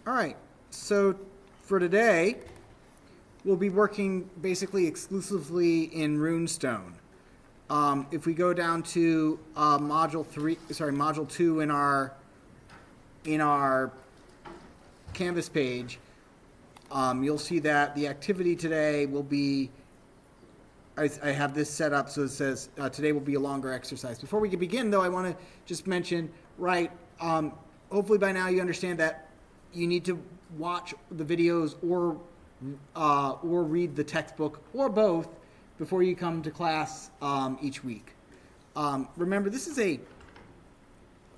All right, so for today, we'll be working basically exclusively in Runestone. If we go down to module 2 in our Canvas page, you'll see that the activity today will be. I have this set up so it says today will be a longer exercise. Before we can begin, though, I want to just mention, right? Hopefully by now you understand that you need to watch the videos or read the textbook or both before you come to class each week. Remember, this is a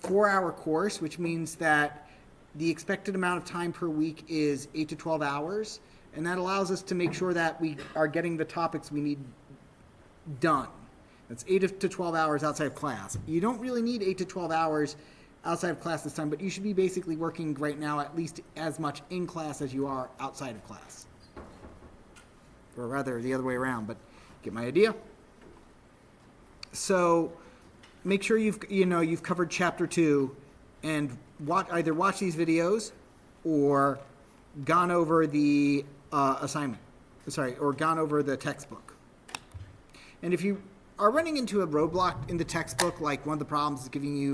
4-hour course, which means that the expected amount of time per week is 8 to 12 hours, and that allows us to make sure that we are getting the topics we need done. That's 8 to 12 hours outside of class. You don't really need 8 to 12 hours outside of class this time, but you should be basically working right now at least as much in class as you are outside of class. Or rather, the other way around, but get my idea? So make sure you've covered chapter 2 and either watch these videos or gone over the or gone over the textbook. And if you are running into a roadblock in the textbook, like one of the problems is giving you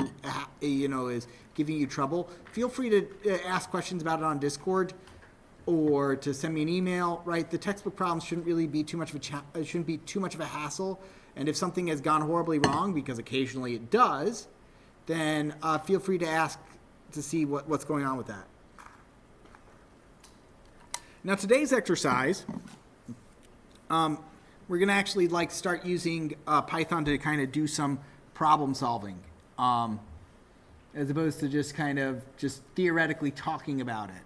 trouble, feel free to ask questions about it on Discord or to send me an email. Right, the textbook problems shouldn't really be too much of a hassle. And if something has gone horribly wrong, because occasionally it does, then feel free to ask to see what's going on with that. Now today's exercise, we're going to actually start using Python to kind of do some problem solving, as opposed to just theoretically talking about it.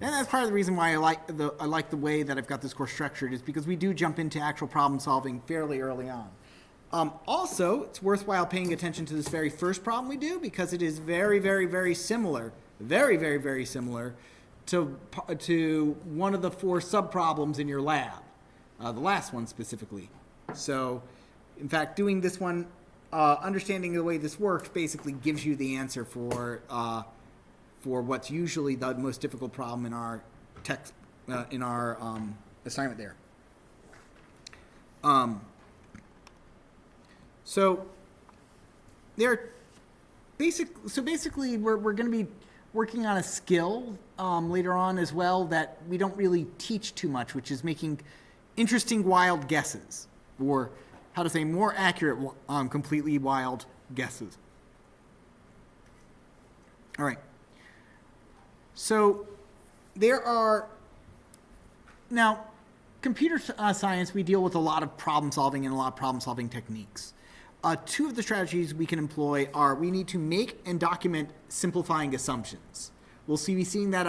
And that's part of the reason why I like the way that I've got this course structured, is because we do jump into actual problem solving fairly early on. Also, it's worthwhile paying attention to this very first problem we do, because it is very, very, very similar, very, very, very similar to one of the 4 subproblems in your lab. The last one specifically. So, in fact, doing this one, understanding the way this works basically gives you the answer for what's usually the most difficult problem in our text, in our assignment there. So basically, we're going to be working on a skill later on as well that we don't really teach too much, which is making interesting wild guesses, or how to say more accurate completely wild guesses. All right. So now computer science, we deal with a lot of problem solving and a lot of problem solving techniques. 2 of the strategies we can employ are we need to make and document simplifying assumptions. We'll be seeing that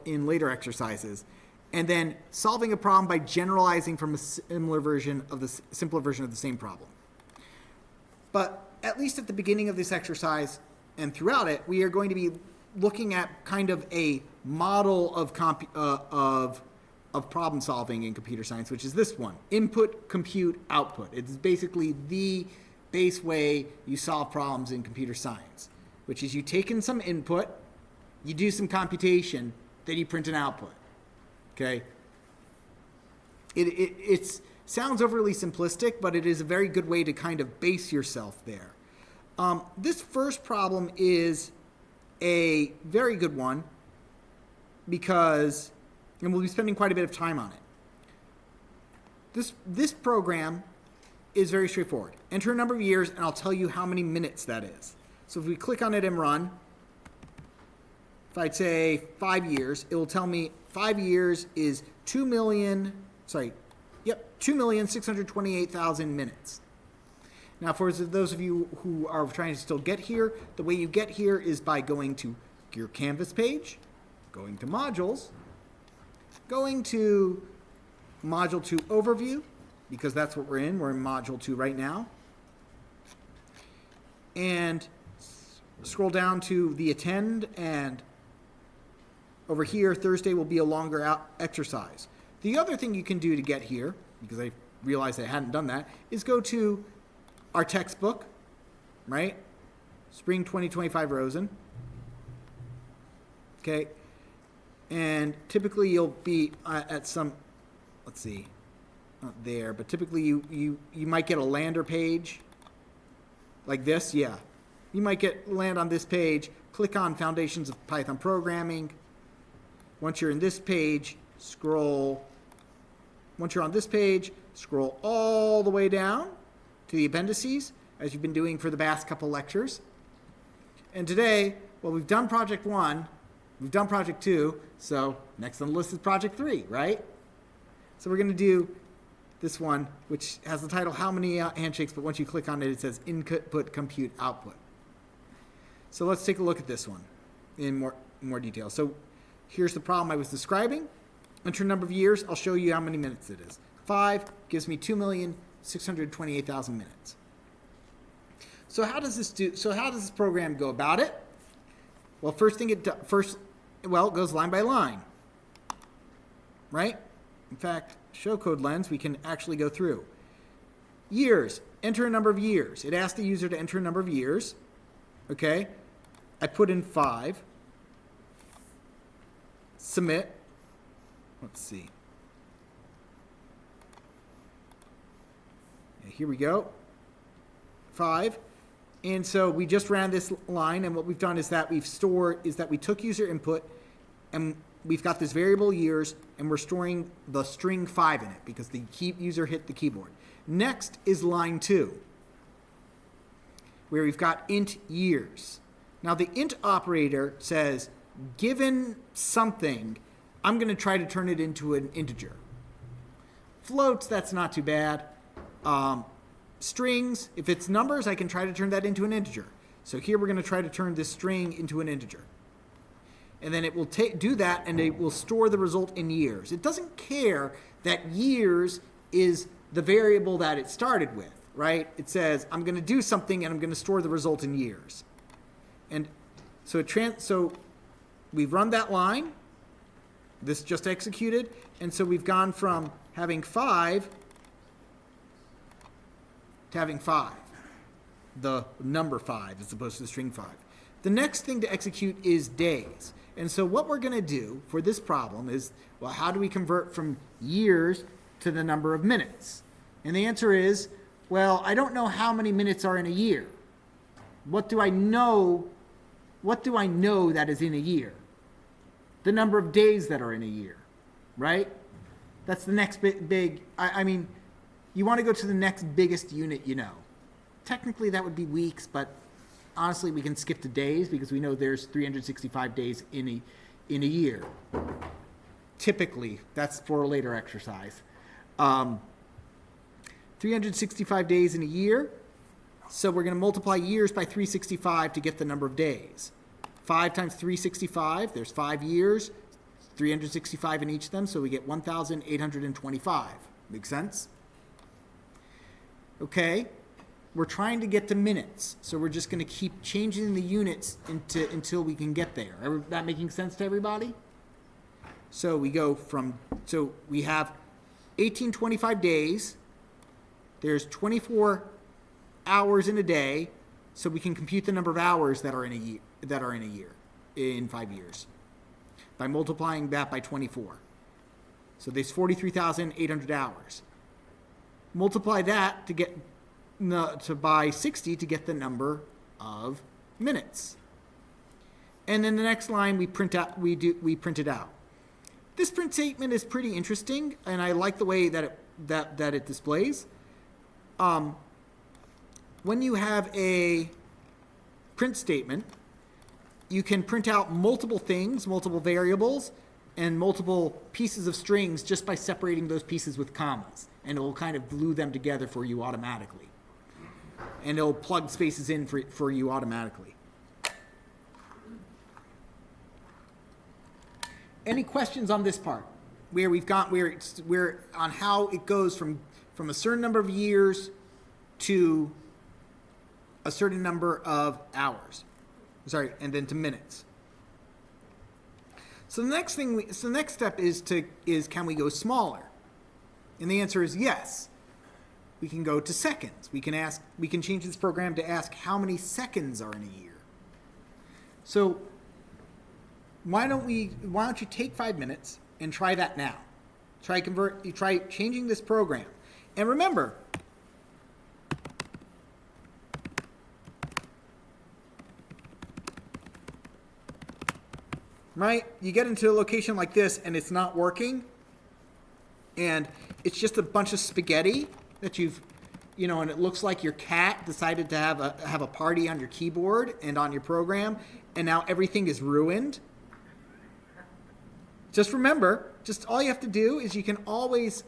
in later exercises. And then solving a problem by generalizing from a simpler version of the same problem. But at least at the beginning of this exercise and throughout it, we are going to be looking at kind of a model of problem solving in computer science, which is this one: input, compute, output. It's basically the base way you solve problems in computer science, which is you take in some input, you do some computation, then you print an output. Okay. It sounds overly simplistic, but it is a very good way to kind of base yourself there. This first problem is a very good one and we'll be spending quite a bit of time on it. This program is very straightforward. Enter a number of years, and I'll tell you how many minutes that is. So if we click on it and run, if I'd say 5 years, it will tell me 5 years is 2,628,000 minutes. Now, for those of you who are trying to still get here, the way you get here is by going to your Canvas page, going to modules, going to module 2 overview, because that's what we're in. We're in module 2 right now. And scroll down to the attend, and over here, Thursday will be a longer exercise. The other thing you can do to get here, because I realized I hadn't done that, is go to our textbook, right? Spring 2025 Rosen. Okay. And typically you'll be at some, let's see, not there, but typically you might get a lander page like this. Yeah. You might land on this page, click on Foundations of Python Programming. Once you're in this page, once you're on this page, scroll all the way down to the appendices, as you've been doing for the past couple lectures. And today, well, we've done project 1, we've done project 2, so next on the list is project 3, right? So we're going to do this one, which has the title, How Many Handshakes, but once you click on it, it says Input, Compute, Output. So let's take a look at this one in more detail. So here's the problem I was describing. Enter number of years. I'll show you how many minutes it is. 5 gives me 2,628,000 minutes. So how does this program go about it? Well, it goes line by line, right? In fact, show code lens, we can actually go through. Years, enter a number of years. It asks the user to enter a number of years. Okay, I put in 5. Submit. Let's see. Here we go. 5. And so we just ran this line, and what we've done is that we took user input, and we've got this variable years, and we're storing the string 5 in it because the user hit the keyboard. Next is line 2, where we've got int years. Now the int operator says, given something, I'm going to try to turn it into an integer. Floats, that's not too bad. Strings, if it's numbers, I can try to turn that into an integer. So here we're going to try to turn this string into an integer. And then it will do that, and it will store the result in years. It doesn't care that years is the variable that it started with, right? It says, I'm going to do something, and I'm going to store the result in years. And so so we've run that line. This just executed. And so we've gone from having 5 to having 5, the number 5 as opposed to the string 5. The next thing to execute is days. And so what we're going to do for this problem is, well, how do we convert from years to the number of minutes? And the answer is, well, I don't know how many minutes are in a year. What do I know? What do I know that is in a year? The number of days that are in a year, right? That's the next big, I mean, you want to go to the next biggest unit you know. Technically, that would be weeks, but honestly, we can skip to days because we know there's 365 days in a year. Typically, that's for a later exercise. 365 days in a year, so we're going to multiply years by 365 to get the number of days. 5 times 365, there's 5 years, 365 in each of them, so we get 1,825. Make sense? Okay, we're trying to get to minutes, so we're just going to keep changing the units until we can get there. That making sense to everybody? So we go so we have 1825 days. There's 24 hours in a day, so we can compute the number of hours that are in a year, in 5 years, by multiplying that by 24. So there's 43,800 hours. Multiply that by 60 to get the number of minutes. And then the next line we print it out. This print statement is pretty interesting, and I like the way that it displays. When you have a print statement, you can print out multiple things, multiple variables, and multiple pieces of strings just by separating those pieces with commas. And it will kind of glue them together for you automatically. And it'll plug spaces in for you automatically. Any questions on this part? Where on how it goes from a certain number of years to a certain number of hours. And then to minutes. So the next step is can we go smaller? And the answer is yes. We can go to seconds. We can change this program to ask how many seconds are in a year. So why don't you take 5 minutes and try that now? Try changing this program. And remember, right? You get into a location like this and it's not working, and it's just a bunch of spaghetti that you've, and it looks like your cat decided to have a party on your keyboard and on your program, and now everything is ruined. Just remember, just all you have to do is you can always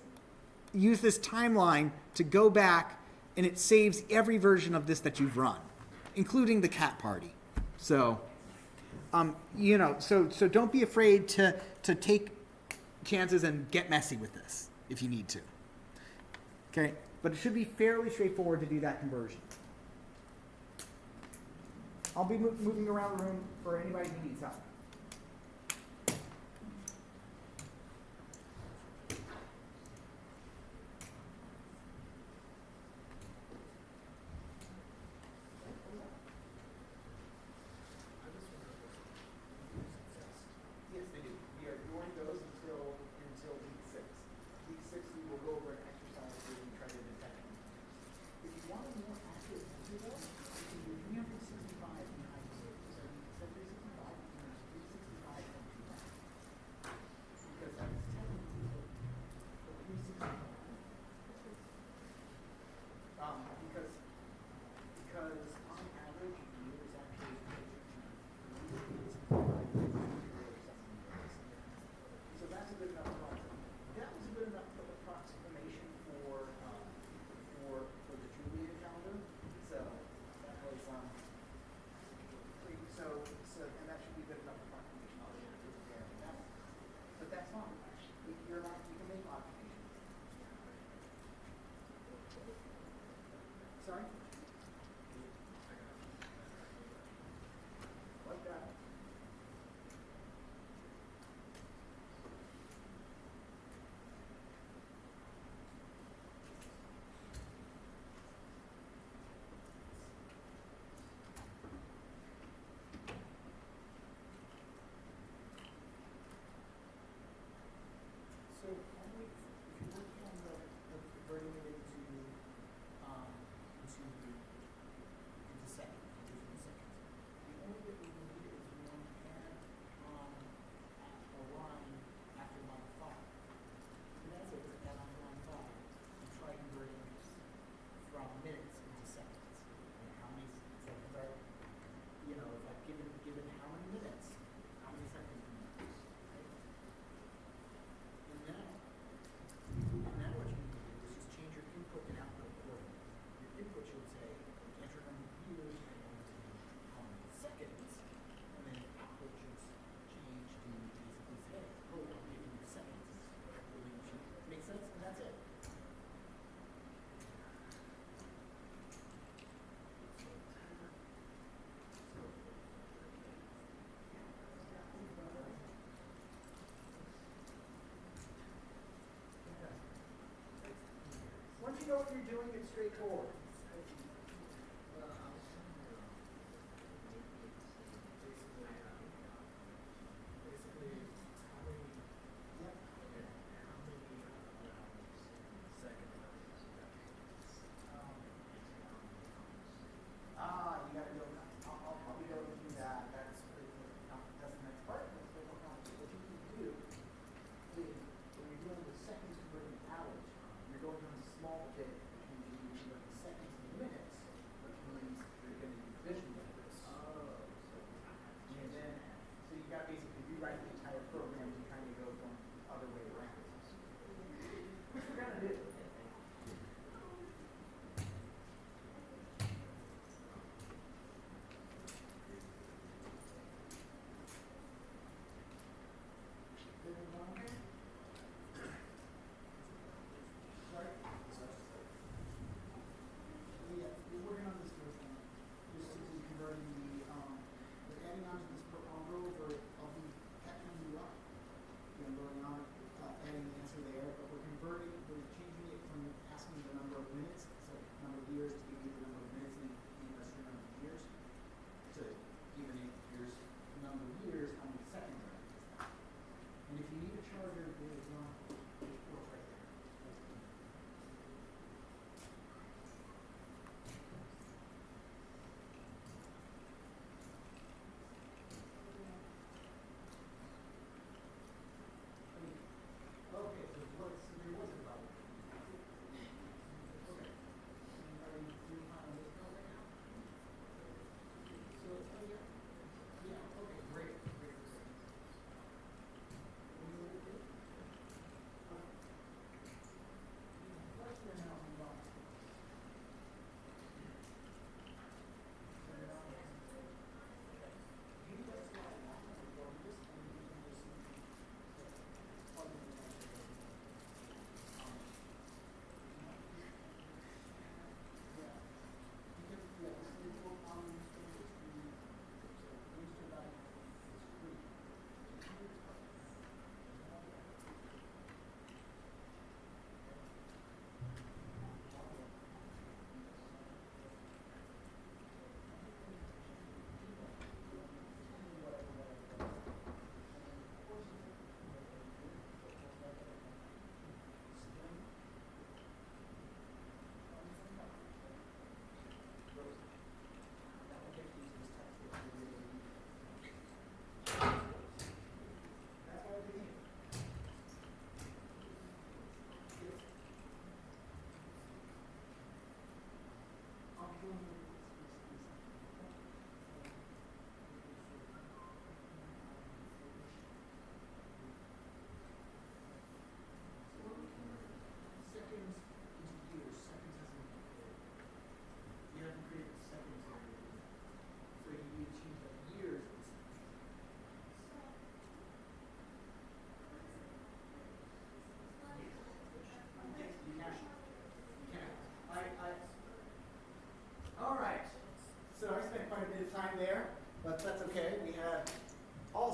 use this timeline to go back, and it saves every version of this that you've run, including the cat party. So, so don't be afraid to take chances and get messy with this if you need to. Okay, but it should be fairly straightforward to do that conversion. I'll be moving around the room for anybody who needs help. Yes, they do. We are doing those until week 6. Week 6, we will go over an exercise where we try to detect them. If you want a more accurate interval, you can do 365 and high so 365 and 365 and 200. Because that's technically the 365. Because on average, the year is actually so that's a good enough approximation. That was a good enough approximation for the Julian calendar. So that was and that should be good enough approximation. But that's fine. You can make modifications. Sorry? Like that. So if you're working on converting it into seconds, the only bit we need is one add on a line after line 5. And that's it, add on line 5 and try converting from minutes into seconds. And how many seconds are, if I've given how many minutes, how many seconds do you use, right? And now what you need to do is just change your input and output accordingly. Your input should say, enter number of years, and how many seconds, and then your output should change to basically say, oh, I'm giving you seconds. Make sense? And that's it. Once you know what you're doing, it's straightforward. You got to go. I'll probably go into that. That's the next part. That's the more complicated. What you can do is when you're doing the seconds converting to hours, you're going from a small bit, which means you're converting seconds to minutes, which means you're going to do division like this. And then, so you got to basically rewrite the entire program to kind of go from the other way around. Which we're going to do.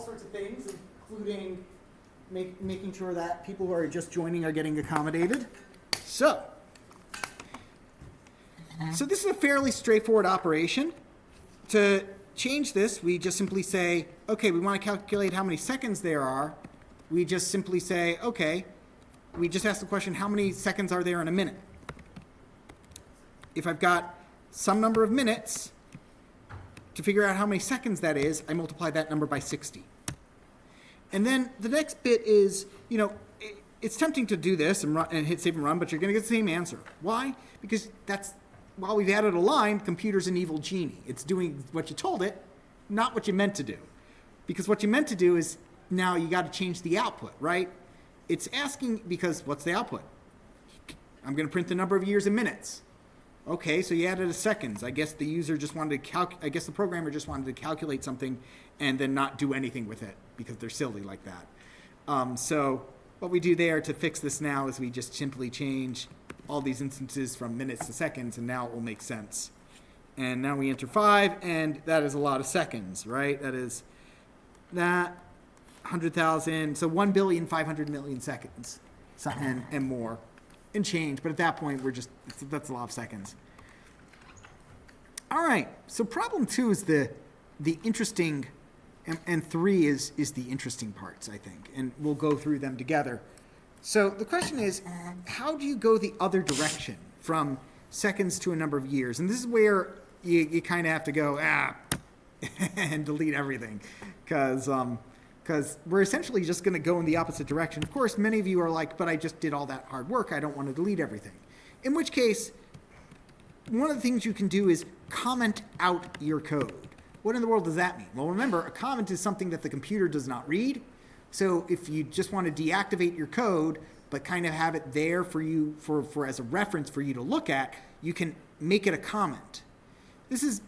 sorts of things, including making sure that people who are just joining are getting accommodated. So this is a fairly straightforward operation. To change this, we just simply say, okay, we want to calculate how many seconds there are. We just simply say, okay, we just ask the question, how many seconds are there in a minute? If I've got some number of minutes, to figure out how many seconds that is, I multiply that number by 60. And then the next bit is, it's tempting to do this and hit save and run, but you're going to get the same answer. Why? Because while we've added a line, the computer's an evil genie. It's doing what you told it, not what you meant to do. Because what you meant to do is now you got to change the output, right? It's asking, because what's the output? I'm going to print the number of years in minutes. Okay, so you added a seconds. I guess the user just wanted to the programmer just wanted to calculate something and then not do anything with it because they're silly like that. So what we do there to fix this now is we just simply change all these instances from minutes to seconds, and now it will make sense. And now we enter 5, and that is a lot of seconds, right? That is 100,000, so 1,500,000,000 seconds, and more. And change, but at that point that's a lot of seconds. All right, so problem 2 is the interesting, and 3 is the interesting parts, I think, and we'll go through them together. So the question is, how do you go the other direction from seconds to a number of years? And this is where you kind of have to go and delete everything, because we're essentially just going to go in the opposite direction. Of course, many of you are like, but I just did all that hard work. I don't want to delete everything. In which case, one of the things you can do is comment out your code. What in the world does that mean? Well, remember, a comment is something that the computer does not read. So if you just want to deactivate your code, but kind of have it there for you for as a reference for you to look at, you can make it a comment. This is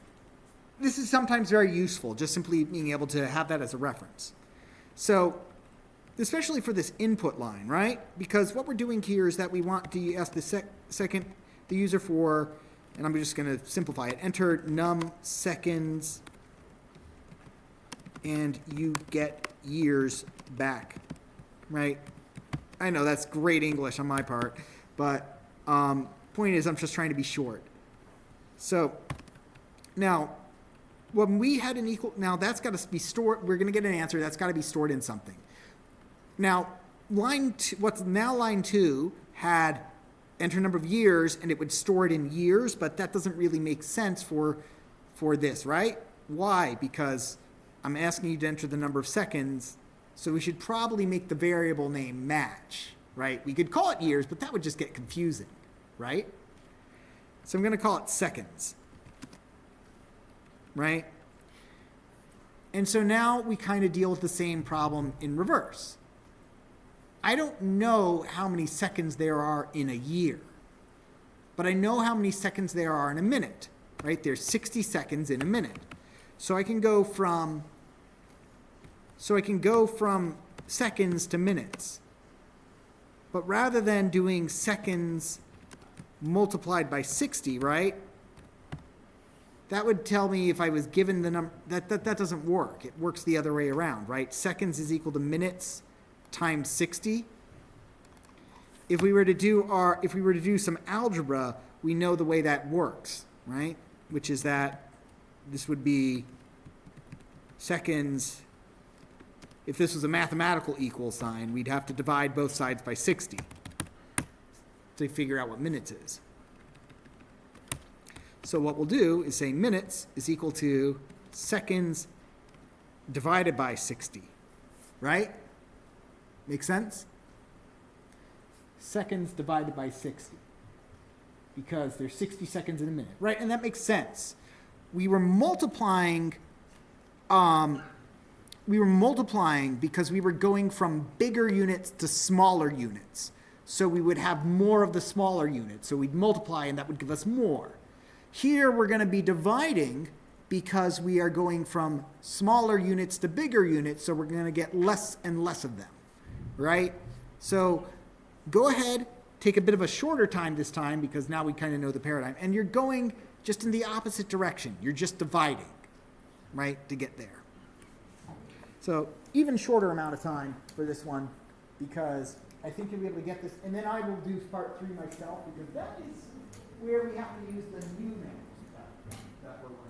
sometimes very useful, just simply being able to have that as a reference. So, especially for this input line, right? Because what we're doing here is that we want to ask the user for, and I'm just going to simplify it, enter num seconds, and you get years back, right? I know that's great English on my part, but point is I'm just trying to be short. So, now, when we had an equal, now that's got to be stored, we're going to get an answer, that's got to be stored in something. Now, what's now line 2 had enter number of years, and it would store it in years, but that doesn't really make sense for this, right? Why? Because I'm asking you to enter the number of seconds, so we should probably make the variable name match, right? We could call it years, but that would just get confusing, right? So I'm going to call it seconds. Right? And so now we kind of deal with the same problem in reverse. I don't know how many seconds there are in a year, but I know how many seconds there are in a minute, right? There's 60 seconds in a minute. So I can go from seconds to minutes. But rather than doing seconds multiplied by 60, right? That would tell me if I was given the number, that doesn't work. It works the other way around, right? Seconds is equal to minutes times 60. If we were to do some algebra, we know the way that works, right? Which is that this would be seconds. If this was a mathematical equal sign, we'd have to divide both sides by 60 to figure out what minutes is. So what we'll do is say minutes is equal to seconds divided by 60, right? Make sense? Seconds divided by 60, because there's 60 seconds in a minute, right? And that makes sense. We were multiplying because we were going from bigger units to smaller units. So we would have more of the smaller units. So we'd multiply, and that would give us more. Here we're going to be dividing because we are going from smaller units to bigger units, so we're going to get less and less of them, right? So go ahead, take a bit of a shorter time this time because now we kind of know the paradigm, and you're going just in the opposite direction. You're just dividing, right, to get there. So even shorter amount of time for this one, because I think you'll be able to get this. And then I will do part 3 myself, because that is where we have to use the new names that we're learning.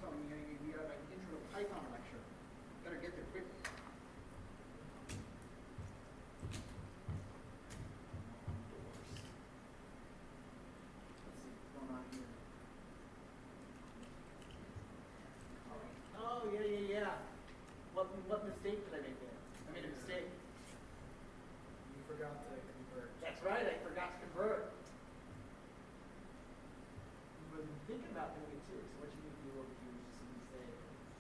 Coming, we have an intro to Python lecture. Better get there quick. Let's see what's going on here. Oh, yeah. What mistake did I make there? I made a mistake. You forgot to convert. That's right, I forgot to convert. I was thinking about doing it too, so what you need to do over here is just simply say,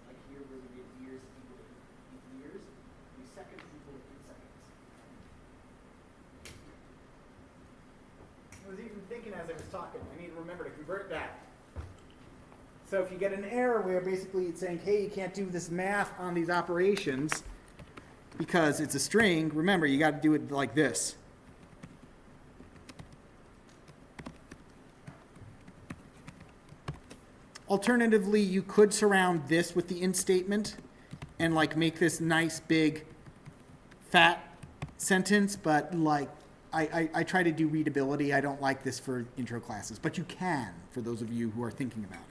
like here where we get years equal to years, we seconds equal to 8 seconds. I was even thinking as I was talking, I need to remember to convert that. So if you get an error where basically it's saying, hey, you can't do this math on these operations because it's a string, remember you got to do it like this. Alternatively, you could surround this with the int statement and like make this nice big fat sentence, but like I try to do readability. I don't like this for intro classes, but you can for those of you who are thinking about it.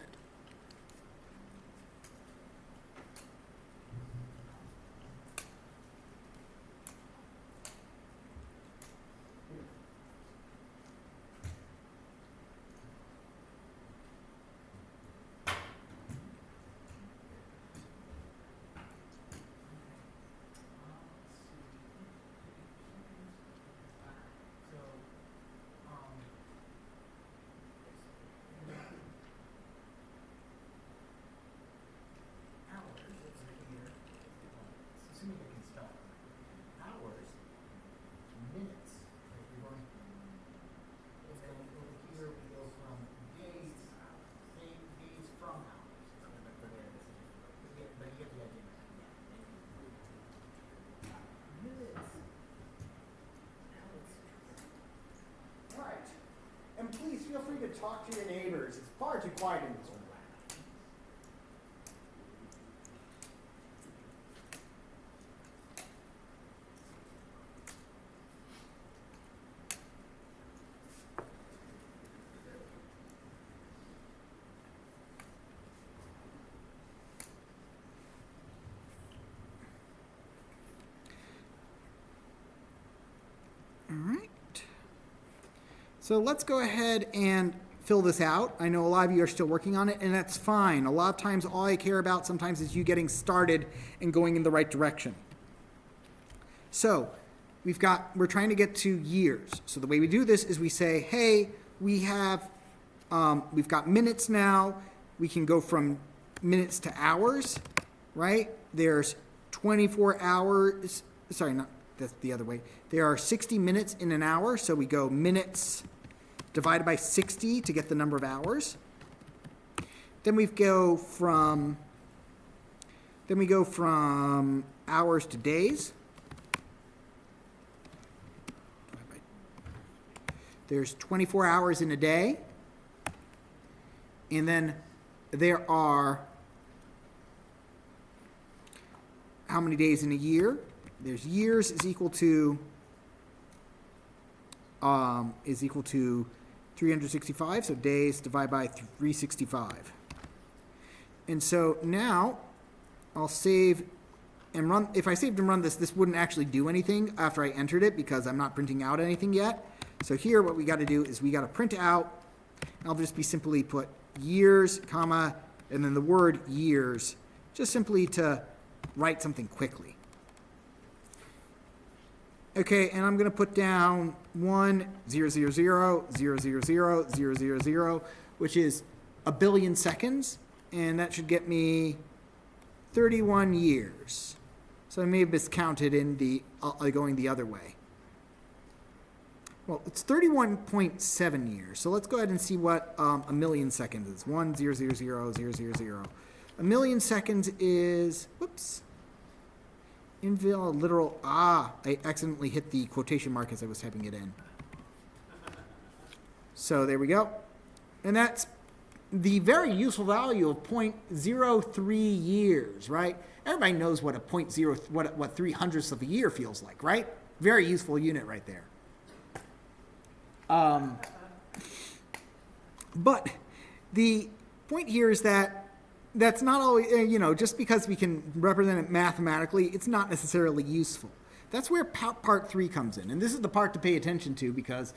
And please feel free to talk to your neighbors. It's far too quiet in this room. All right. So let's go ahead and fill this out. I know a lot of you are still working on it, and that's fine. A lot of times all I care about sometimes is you getting started and going in the right direction. So we're trying to get to years. So the way we do this is we say, hey, we've got minutes now. We can go from minutes to hours, right? There's 24 hours. Sorry, that's the other way. There are 60 minutes in an hour, so we go minutes divided by 60 to get the number of hours. Then we go from hours to days. There's 24 hours in a day. And then there are how many days in a year. There's years is equal to 365, so days divided by 365. And so now I'll save and run. If I saved and run this, this wouldn't actually do anything after I entered it because I'm not printing out anything yet. So here what we got to do is we got to print out. I'll just be simply put years, comma, and then the word years, just simply to write something quickly. Okay, and I'm going to put down 1,000,000,000,000, which is a billion seconds, and that should get me 31 years. So I may have miscounted in the going the other way. Well, it's 31.7 years. So let's go ahead and see what a million seconds is. 1,000,000,000. A million seconds is, whoops, invalid literal, I accidentally hit the quotation mark as I was typing it in. So there we go. And that's the very useful value of 0.03 years, right? Everybody knows what a what 300ths of a year feels like, right? Very useful unit right there. But the point here is that that's not always, just because we can represent it mathematically, it's not necessarily useful. That's where part 3 comes in. And this is the part to pay attention to because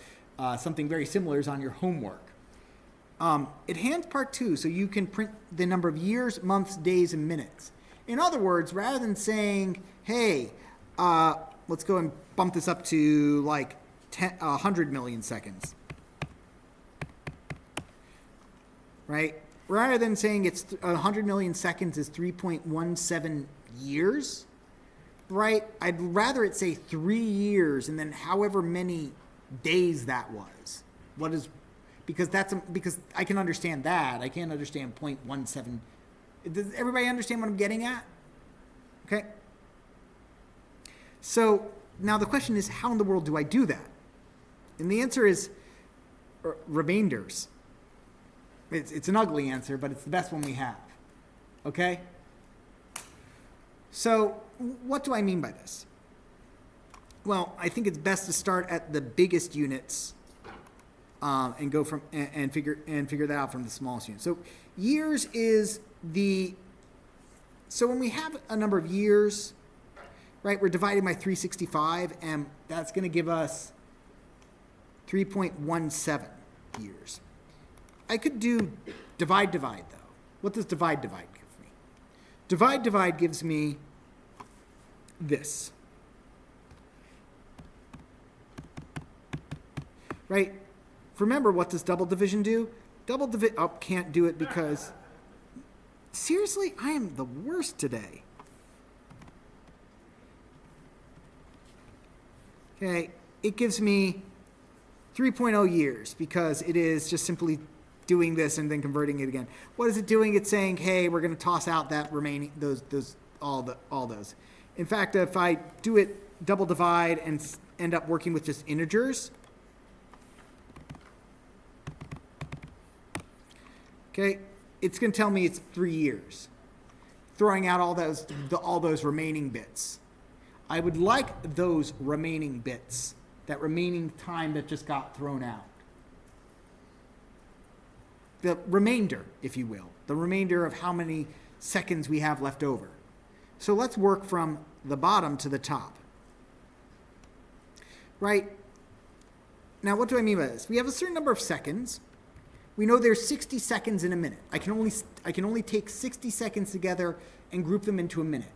something very similar is on your homework. It hands part 2, so you can print the number of years, months, days, and minutes. In other words, rather than saying, hey, let's go and bump this up to like 100 million seconds, right? Rather than saying it's 100 million seconds is 3.17 years, right? I'd rather it say 3 years and then however many days that was. Because I can understand that. I can't understand 0.17. Does everybody understand what I'm getting at? Okay. So now the question is, how in the world do I do that? And the answer is remainders. It's an ugly answer, but it's the best one we have. Okay? So what do I mean by this? Well, I think it's best to start at the biggest units and go from and figure that out from the smallest unit. So years is so when we have a number of years, right, we're dividing by 365, and that's going to give us 3.17 years. I could do divide, though. What does divide give me? Divide gives me this. Right? Remember, what does double division do? Can't do it because, seriously, I am the worst today. Okay, it gives me 3.0 years because it is just simply doing this and then converting it again. What is it doing? It's saying, hey, we're going to toss out that remaining all those. In fact, if I do it double divide and end up working with just integers, okay, it's going to tell me it's 3 years, throwing out all those remaining bits. I would like those remaining bits, that remaining time that just got thrown out. The remainder, if you will, the remainder of how many seconds we have left over. So let's work from the bottom to the top. Right? Now, what do I mean by this? We have a certain number of seconds. We know there's 60 seconds in a minute. I can only take 60 seconds together and group them into a minute.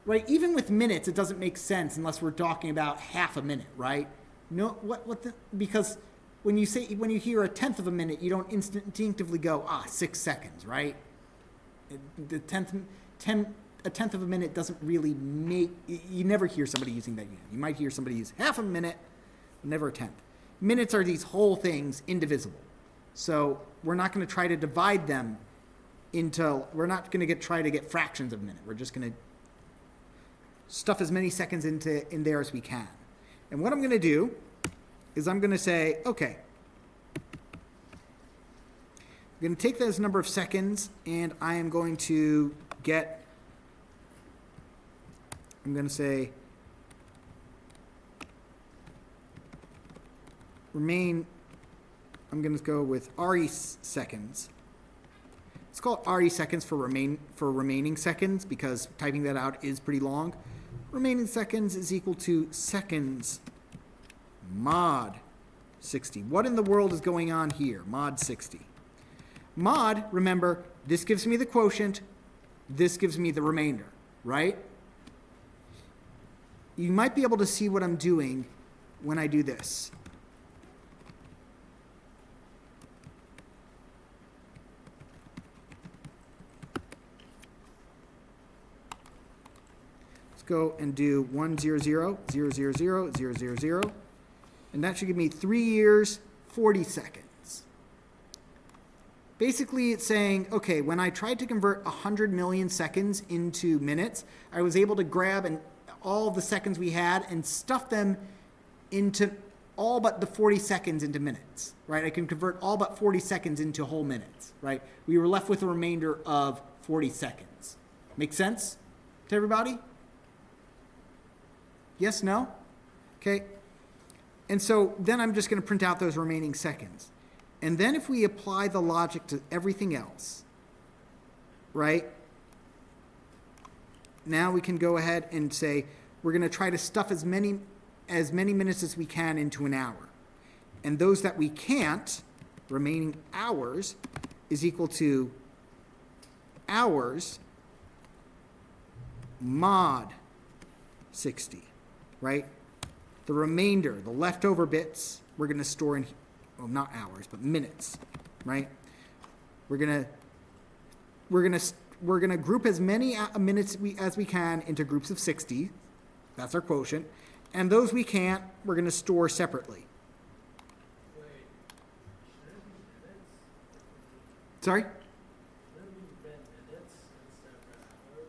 Right? Even with minutes, it doesn't make sense unless we're talking about half a minute, right? No, because when you hear a tenth of a minute, you don't instinctively go, 6 seconds, right? A tenth of a minute doesn't really make, you never hear somebody using that unit. You might hear somebody use half a minute, never a tenth. Minutes are these whole things indivisible. So we're not going to try to divide them we're not going to try to get fractions of a minute. We're just going to stuff as many seconds in there as we can. And what I'm going to do is I'm going to say, okay, I'm going to take those number of seconds and I am going to get I'm going to say remain, I'm going to go with RE seconds. Let's call it RE seconds for remaining seconds because typing that out is pretty long. Remaining seconds is equal to seconds mod 60. What in the world is going on here? Mod 60. Mod, remember, this gives me the quotient, this gives me the remainder, right? You might be able to see what I'm doing when I do this. Let's go and do 1, 0, 0, 0, 0, 0, 0, 0, 0. And that should give me 3 years, 40 seconds. Basically, it's saying, okay, when I tried to convert 100 million seconds into minutes, I was able to grab all of the seconds we had and stuff them into all but the 40 seconds into minutes, right? I can convert all but 40 seconds into whole minutes, right? We were left with a remainder of 40 seconds. Make sense to everybody? Yes, no? Okay. And so then I'm just going to print out those remaining seconds. And then if we apply the logic to everything else, right? Now we can go ahead and say we're going to try to stuff as many minutes as we can into an hour. And those that we can't, remaining hours, is equal to hours mod 60, right? The remainder, the leftover bits, we're going to store in, well, not hours, but minutes, right? We're gonna group as many minutes as we can into groups of 60. That's our quotient, and those we can't, we're gonna store separately. Wait, should it be minutes? Sorry? Should it be minutes instead of hours?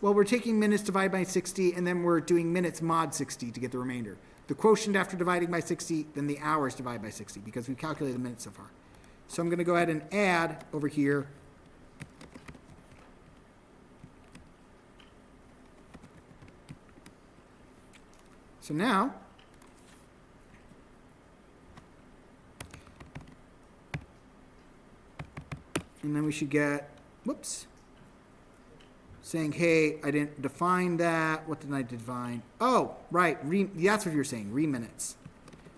Well, we're taking minutes divided by 60, and then we're doing minutes mod 60 to get the remainder. The quotient after dividing by 60, then the hours divided by 60, because we've calculated the minutes so far. So I'm going to go ahead and add over here. So now, and then we should get, whoops, saying, hey, I didn't define that. What did I define? Oh, right. That's what you're saying, re-minutes.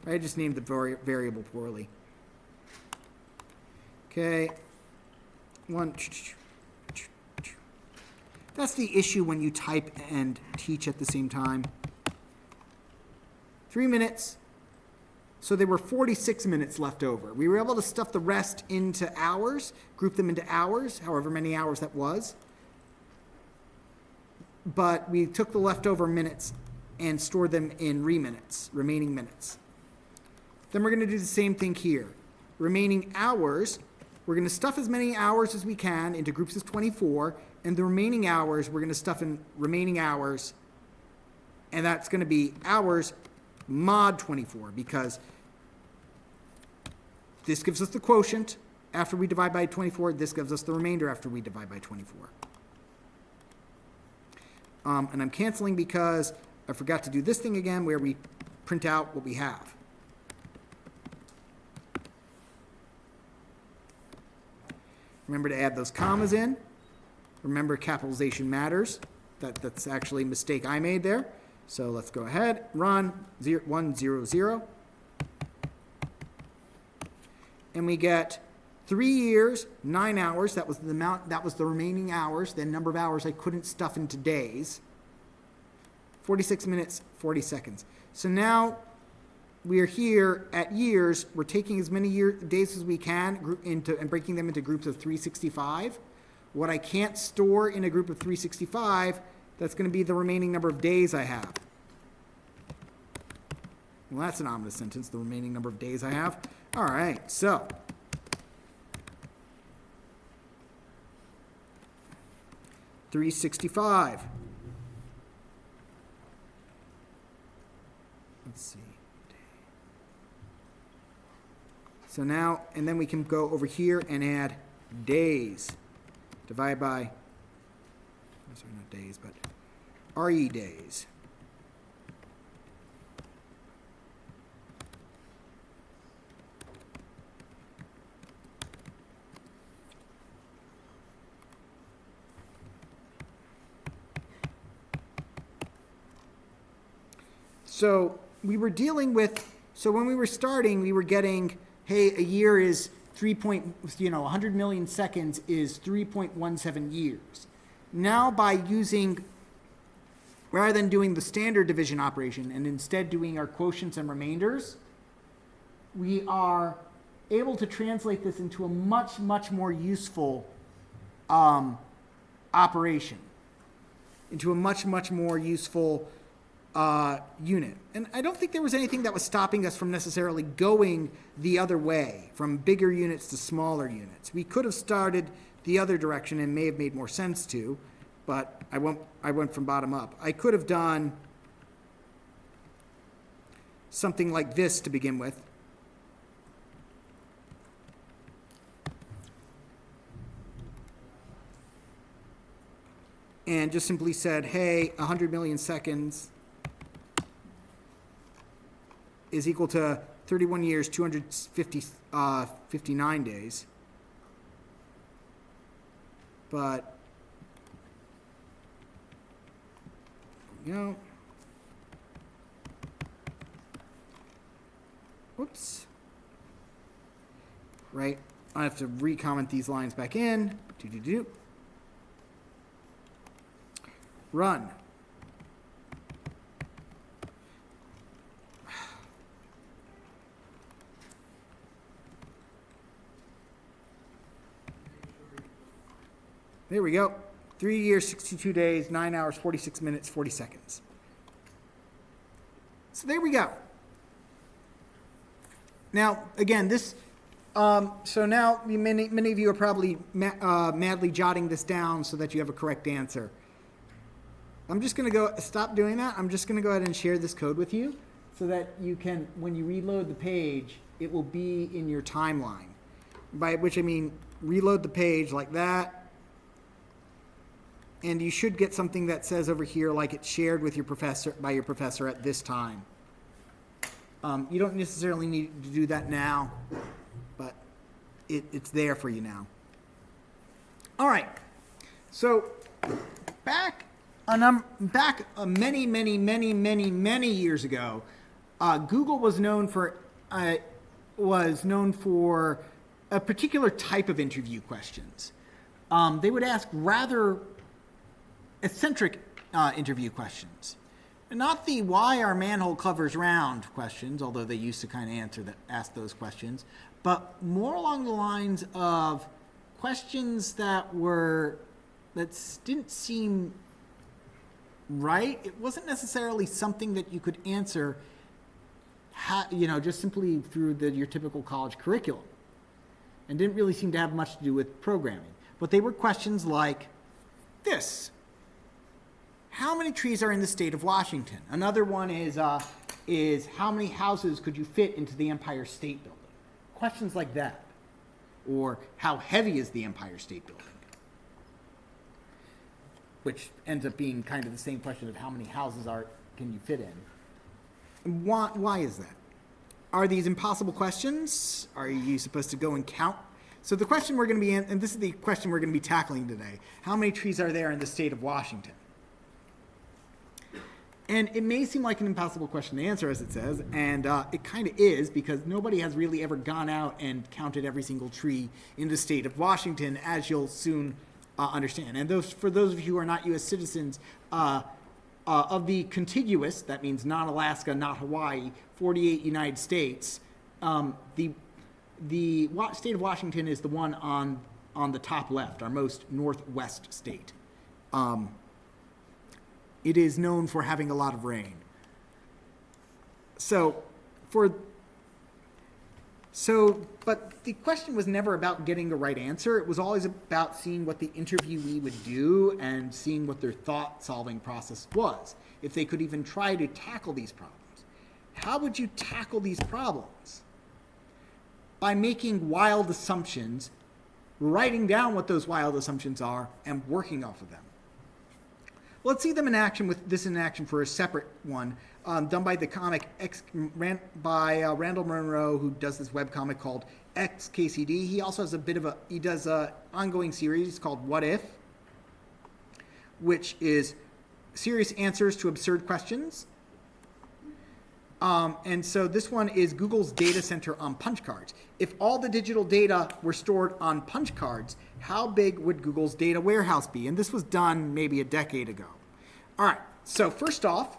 I just named the variable poorly. Okay. That's the issue when you type and teach at the same time. 3 minutes. So there were 46 minutes left over. We were able to stuff the rest into hours, group them into hours, however many hours that was. But we took the leftover minutes and stored them in re-minutes, remaining minutes. Then we're going to do the same thing here. Remaining hours, we're going to stuff as many hours as we can into groups of 24, and the remaining hours, we're going to stuff in remaining hours, and that's going to be hours mod 24, because this gives us the quotient after we divide by 24, this gives us the remainder after we divide by 24. And I'm canceling because I forgot to do this thing again where we print out what we have. Remember to add those commas in. Remember capitalization matters. That's actually a mistake I made there. So let's go ahead, run 1, 0, 0. And we get 3 years, 9 hours. That was the amount, that was the remaining hours, the number of hours I couldn't stuff into days. 46 minutes, 40 seconds. So now we're here at years. We're taking as many days as we can and breaking them into groups of 365. What I can't store in a group of 365, that's going to be the remaining number of days I have. Well, that's an ominous sentence, the remaining number of days I have. All right, so 365. Let's see. So now, and then we can go over here and add days. Divide by, sorry, not days, but RE days. So we were dealing with, so when we were starting, we were getting, hey, a year is 100 million seconds is 3.17 years. Now by using, rather than doing the standard division operation and instead doing our quotients and remainders, we are able to translate this into a much, much more useful operation, into a much, much more useful unit. And I don't think there was anything that was stopping us from necessarily going the other way, from bigger units to smaller units. We could have started the other direction and may have made more sense to, but I went from bottom up. I could have done something like this to begin with. And just simply said, hey, 100 million seconds is equal to 31 years, 259 days. But, whoops. Right, I have to recomment these lines back in. Run. There we go. 3 years, 62 days, 9 hours, 46 minutes, 40 seconds. So there we go. Now, again, this, so now many of you are probably madly jotting this down so that you have a correct answer. I'm just going to stop doing that. I'm just going to go ahead and share this code with you so that you can, when you reload the page, it will be in your timeline. By which I mean reload the page like that. And you should get something that says over here like it's shared with your professor by your professor at this time. You don't necessarily need to do that now, but it's there for you now. All right. So back many years ago, Google was known for a particular type of interview questions. They would ask rather eccentric interview questions. And not the why are manhole covers round questions, although they used to kind of ask those questions, but more along the lines of questions that didn't seem right. It wasn't necessarily something that you could answer just simply through your typical college curriculum, and didn't really seem to have much to do with programming. But they were questions like this. How many trees are in the state of Washington? Another one is how many houses could you fit into the Empire State Building? Questions like that. Or how heavy is the Empire State Building? Which ends up being kind of the same question of how many houses can you fit in. Why is that? Are these impossible questions? Are you supposed to go and count? So the question we're going to be and this is the question we're going to be tackling today. How many trees are there in the state of Washington? And it may seem like an impossible question to answer, as it says, and it kind of is, because nobody has really ever gone out and counted every single tree in the state of Washington, as you'll soon understand. And for those of you who are not U.S. citizens, of the contiguous, that means not Alaska, not Hawaii, 48 United States, the state of Washington is the one on the top left, our most northwest state. It is known for having a lot of rain. But the question was never about getting the right answer. It was always about seeing what the interviewee would do and seeing what their thought-solving process was, if they could even try to tackle these problems. How would you tackle these problems? By making wild assumptions, writing down what those wild assumptions are, and working off of them. let's see them in action with this in action for a separate one done by the comic by Randall Munroe, who does this webcomic called XKCD. He also has he does a ongoing series called What If, which is serious answers to absurd questions. And so this one is Google's data center on punch cards. If all the digital data were stored on punch cards, how big would Google's data warehouse be? And this was done maybe a decade ago. All right, so first off,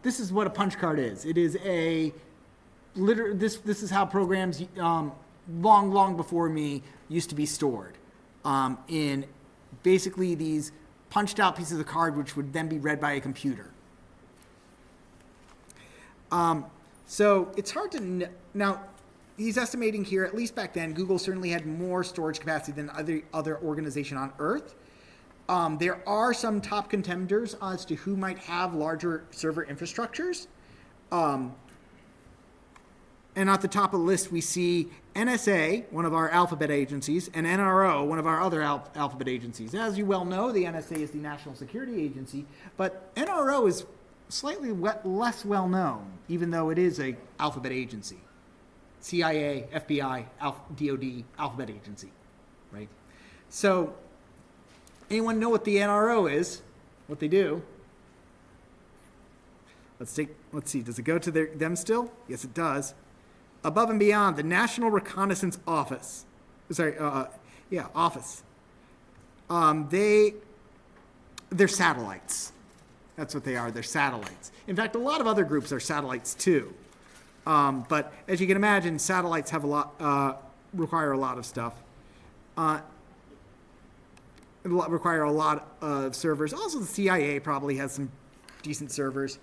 this is what a punch card is. It is this is how programs long before me used to be stored in basically these punched out pieces of card, which would then be read by a computer. So it's hard to now. He's estimating here, at least back then, Google certainly had more storage capacity than other organization on Earth. There are some top contenders as to who might have larger server infrastructures. And at the top of the list, we see NSA, one of our alphabet agencies, and NRO, one of our other alphabet agencies. As you well know, the NSA is the National Security Agency, but NRO is slightly less well known, even though it is an alphabet agency. CIA, FBI, DOD, alphabet agency, right? So, anyone know what the NRO is? What they do? Let's see. Does it go to them still? Yes, it does. Above and beyond, the National Reconnaissance Office. Office. They're satellites. That's what they are. They're satellites. In fact, a lot of other groups are satellites too. But as you can imagine, satellites have require a lot of stuff. Require a lot of servers. Also, the CIA probably has some decent servers.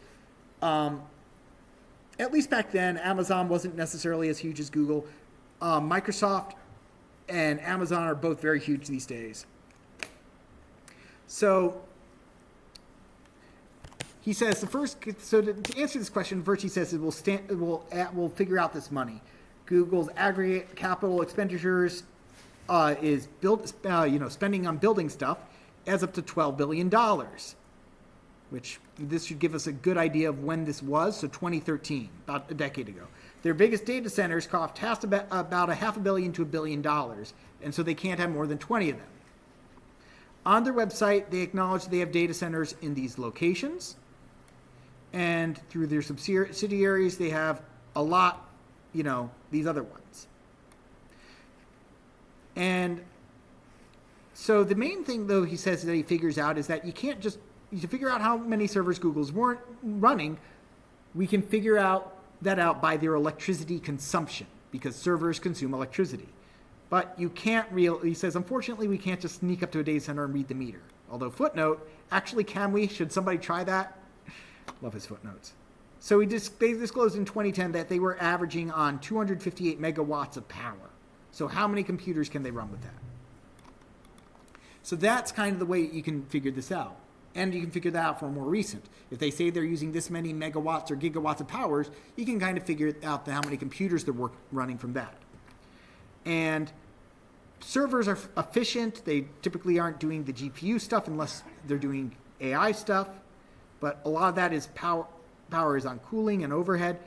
At least back then, Amazon wasn't necessarily as huge as Google. Microsoft and Amazon are both very huge these days. So he says to answer this question, first he says it will figure out this money. Google's aggregate capital expenditures is spending on building stuff adds up to $12 billion, which this should give us a good idea of when this was. So 2013, about a decade ago. Their biggest data centers cost about $500 million to $1 billion, and so they can't have more than 20 of them. On their website, they acknowledge they have data centers in these locations. And through their subsidiaries, they have a lot, these other ones. And so the main thing, though, he says that he figures out is that you can't just, to figure out how many servers Google's weren't running, we can figure that out by their electricity consumption, because servers consume electricity. But you can't he says, unfortunately, we can't just sneak up to a data center and read the meter. Although, footnote, actually, can we? Should somebody try that? Love his footnotes. So they disclosed in 2010 that they were averaging on 258 megawatts of power. So how many computers can they run with that? So that's kind of the way you can figure this out. And you can figure that out for more recent. If they say they're using this many megawatts or gigawatts of powers, you can kind of figure out how many computers they're running from that. And servers are efficient. They typically aren't doing the GPU stuff unless they're doing AI stuff. But a lot of that is power is on cooling and overhead.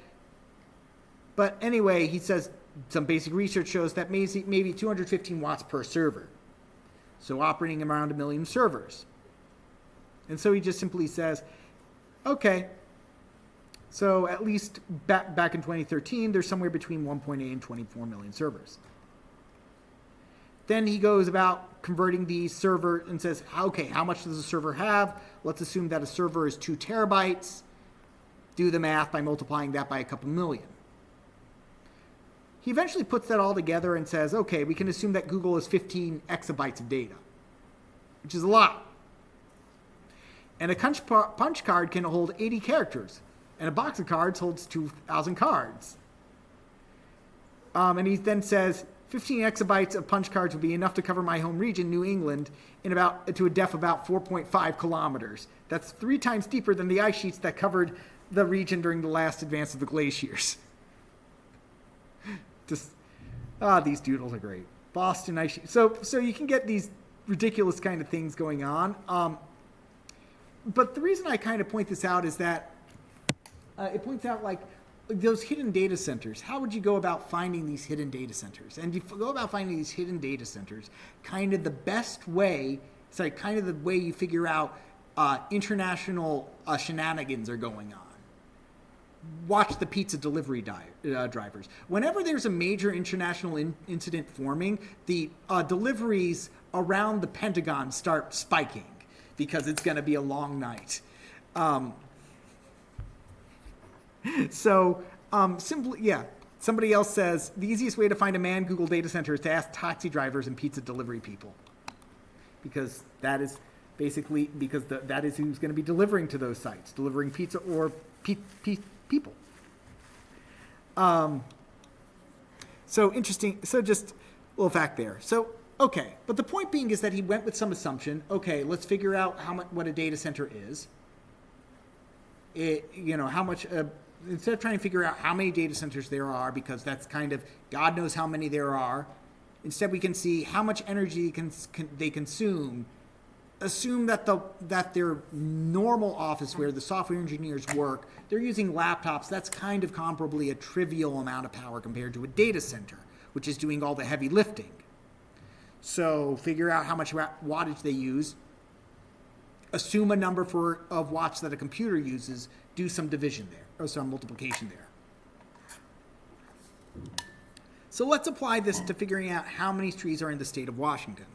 But anyway, he says some basic research shows that maybe 215 watts per server. So operating around 1 million servers. And so he just simply says, okay, so at least back in 2013, there's somewhere between 1.8 and 24 million servers. Then he goes about converting the server and says, okay, how much does a server have? Let's assume that a server is 2 terabytes. Do the math by multiplying that by a couple million. He eventually puts that all together and says, okay, we can assume that Google has 15 exabytes of data, which is a lot. And a punch card can hold 80 characters, and a box of cards holds 2,000 cards. And he then says, 15 exabytes of punch cards would be enough to cover my home region, New England, to a depth of about 4.5 kilometers. That's 3 times deeper than the ice sheets that covered the region during the last advance of the glaciers. These doodles are great. Boston ice sheet. So you can get these ridiculous kind of things going on. But the reason I kind of point this out is that it points out like those hidden data centers. How would you go about finding these hidden data centers? And you go about finding these hidden data centers, kind of the best way, kind of the way you figure out international shenanigans are going on. Watch the pizza delivery drivers. Whenever there's a major international incident forming, the deliveries around the Pentagon start spiking because it's going to be a long night. Simply, yeah. Somebody else says, the easiest way to find a manned Google data center is to ask taxi drivers and pizza delivery people. Because that is basically, that is who's going to be delivering to those sites, delivering pizza or people. So interesting. So just a little fact there. So, okay. But the point being is that he went with some assumption. Okay, let's figure out what a data center is. How much, instead of trying to figure out how many data centers there are, because that's kind of, God knows how many there are, instead we can see how much energy they consume. Assume that their normal office where the software engineers work, they're using laptops. That's kind of comparably a trivial amount of power compared to a data center, which is doing all the heavy lifting. So figure out how much wattage they use. Assume a number of watts that a computer uses. Do some division there, or some multiplication there. So let's apply this to figuring out how many trees are in the state of Washington.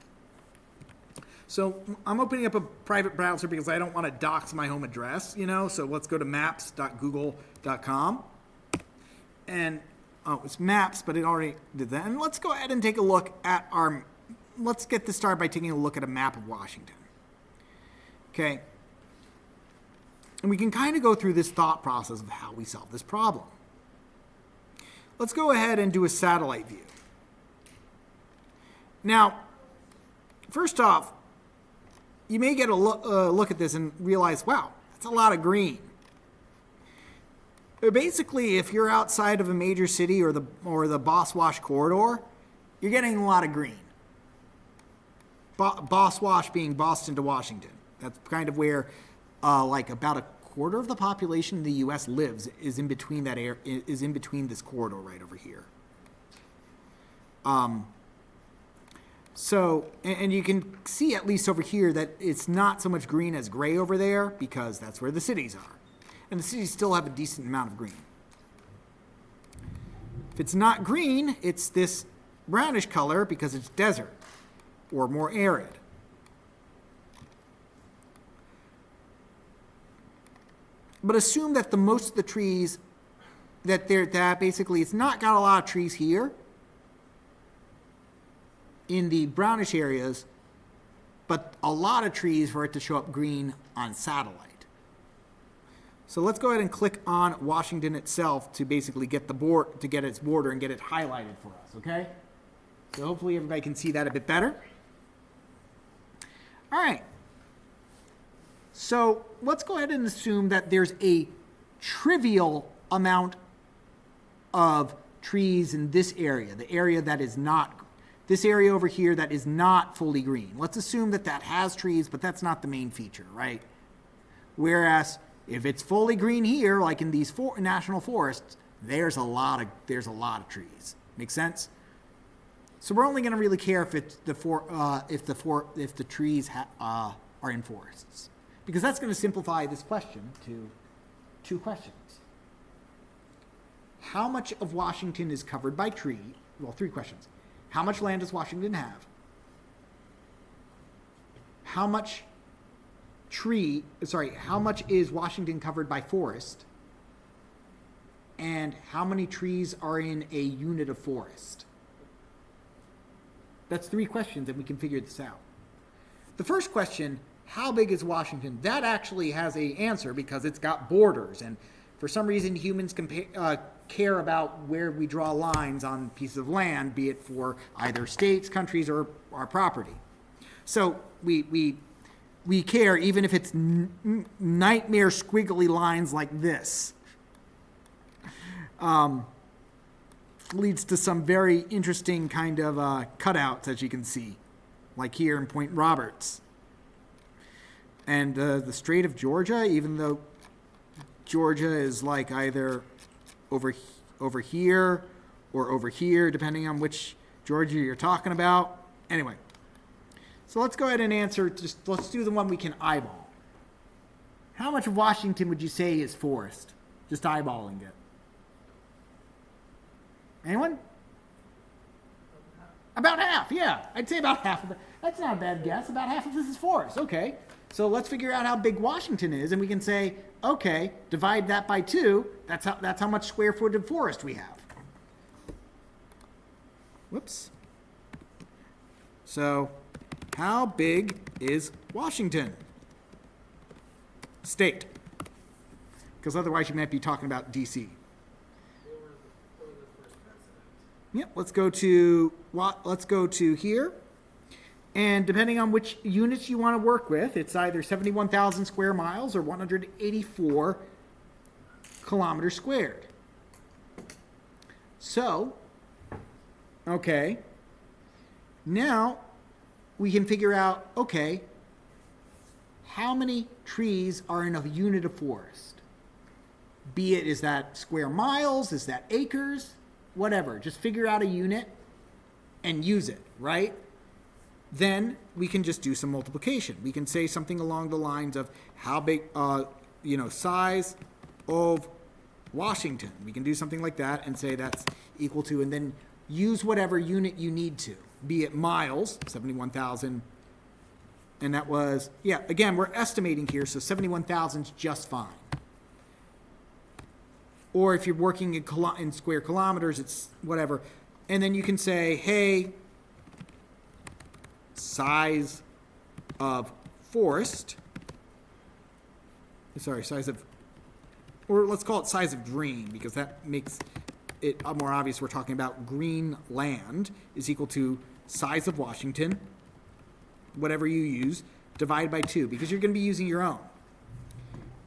So I'm opening up a private browser because I don't want to dox my home address, so let's go to maps.google.com. And, it's maps, but it already did that. And let's go ahead and take a look at let's get this started by taking a look at a map of Washington. Okay. And we can kind of go through this thought process of how we solve this problem. Let's go ahead and do a satellite view. Now, first off, you may get a look at this and realize, wow, that's a lot of green. But basically, if you're outside of a major city or the Boswash corridor, you're getting a lot of green. Boswash being Boston to Washington. That's kind of where, about a quarter of the population in the U.S. lives is in between this corridor right over here. So, and you can see at least over here that it's not so much green as gray over there because that's where the cities are. And the cities still have a decent amount of green. If it's not green, it's this brownish color because it's desert or more arid. But assume that most of the trees, that basically it's not got a lot of trees here in the brownish areas, but a lot of trees for it to show up green on satellite. So let's go ahead and click on Washington itself to basically get its border and get it highlighted for us, okay? So hopefully everybody can see that a bit better. All right. So let's go ahead and assume that there's a trivial amount of trees in this area, the area that is not, this area over here that is not fully green. Let's assume that has trees, but that's not the main feature, right? Whereas if it's fully green here, like in these national forests, there's a lot of trees. Make sense? So we're only going to really care if the trees are in forests, because that's going to simplify this question to two questions. How much of Washington is covered by tree? Well, three questions. How much land does Washington have? How much is Washington covered by forest? And how many trees are in a unit of forest? That's three questions, and we can figure this out. The first question, how big is Washington? That actually has an answer because it's got borders, and for some reason humans care about where we draw lines on pieces of land, be it for either states, countries, or our property. So we care even if it's nightmare squiggly lines like this. Leads to some very interesting kind of cutouts, as you can see, like here in Point Roberts. And the Strait of Georgia, even though Georgia is like either over here or over here, depending on which Georgia you're talking about. Anyway, so let's go ahead and answer. Let's do the one we can eyeball. How much of Washington would you say is forest? Just eyeballing it. Anyone? About half, yeah. I'd say about half of it. That's not a bad guess. About half of this is forest. Okay. So let's figure out how big Washington is, and we can say, okay, divide that by 2. That's how much square foot of forest we have. Whoops. So, how big is Washington State? Because otherwise you might be talking about D.C. Yep, let's go to here. And depending on which units you want to work with, it's either 71,000 square miles or 184 kilometers squared. So, okay, now we can figure out, okay, how many trees are in a unit of forest? Be it, is that square miles, is that acres, whatever. Just figure out a unit and use it, right? Then we can just do some multiplication. We can say something along the lines of how big, size of Washington. We can do something like that and say that's equal to, and then use whatever unit you need to, be it miles, 71,000. And that was, again, we're estimating here, so 71,000 is just fine. Or if you're working in square kilometers, it's whatever. And then you can say, hey, size of forest, or let's call it size of green, because that makes it more obvious we're talking about green land is equal to size of Washington, whatever you use, divided by 2, because you're going to be using your own.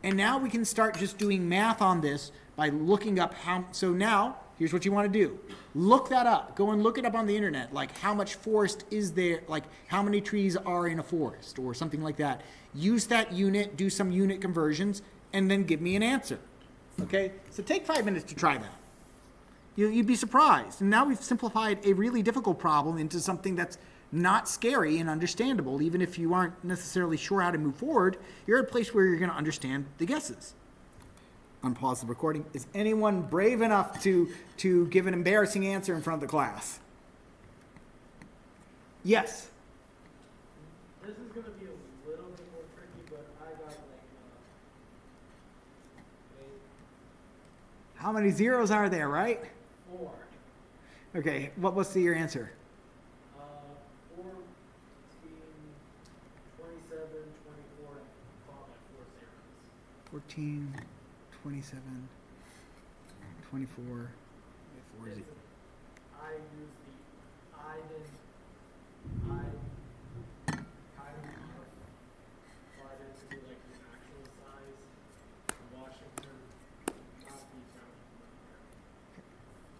And now we can start just doing math on this by looking up so now, here's what you want to do. Look that up. Go and look it up on the internet, like how much forest is there, like how many trees are in a forest or something like that. Use that unit, do some unit conversions, and then give me an answer. Okay? So take 5 minutes to try that. You'd be surprised. And now we've simplified a really difficult problem into something that's not scary and understandable. Even if you aren't necessarily sure how to move forward, you're at a place where you're going to understand the guesses. Unpause the recording. Is anyone brave enough to give an embarrassing answer in front of the class? Yes. This is going to be a little bit more tricky, but I got like 8. How many zeros are there, right? 4. Okay, what was your answer? 4 between 27, 24, and followed by 4 zeros. 14, 27, 24, 4 zeros. I used I kind of modified it to be like the actual size of Washington, not the county.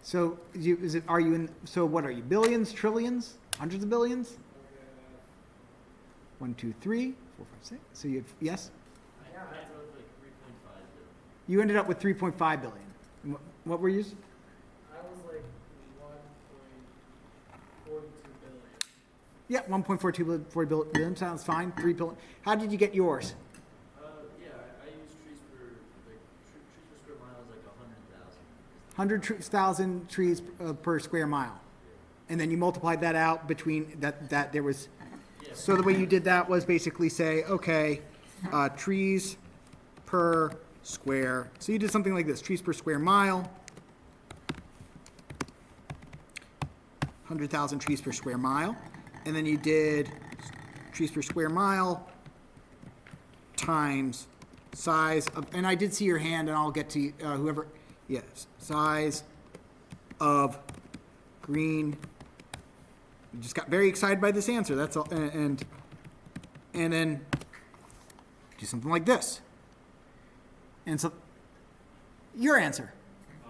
So what are you, billions, trillions, hundreds of billions? 1, 2, 3, 4, 5, 6. So you have, yes? Yeah, that's like 3.5 billion. You ended up with 3.5 billion. And what were you? I was like 1.42 billion. Yeah, 1.42 billion sounds fine. 3 billion. How did you get yours? I use trees per square mile is like 100,000. 100,000 trees per square mile. And then you multiplied that out between that there was. Yeah. So the way you did that was basically say, okay, trees per square. So you did something like this: trees per square mile. 100,000 trees per square mile. And then you did trees per square mile times size of, and I did see your hand, and I'll get to whoever, yes, size of green. You just got very excited by this answer. That's all, and then do something like this. And so, your answer. I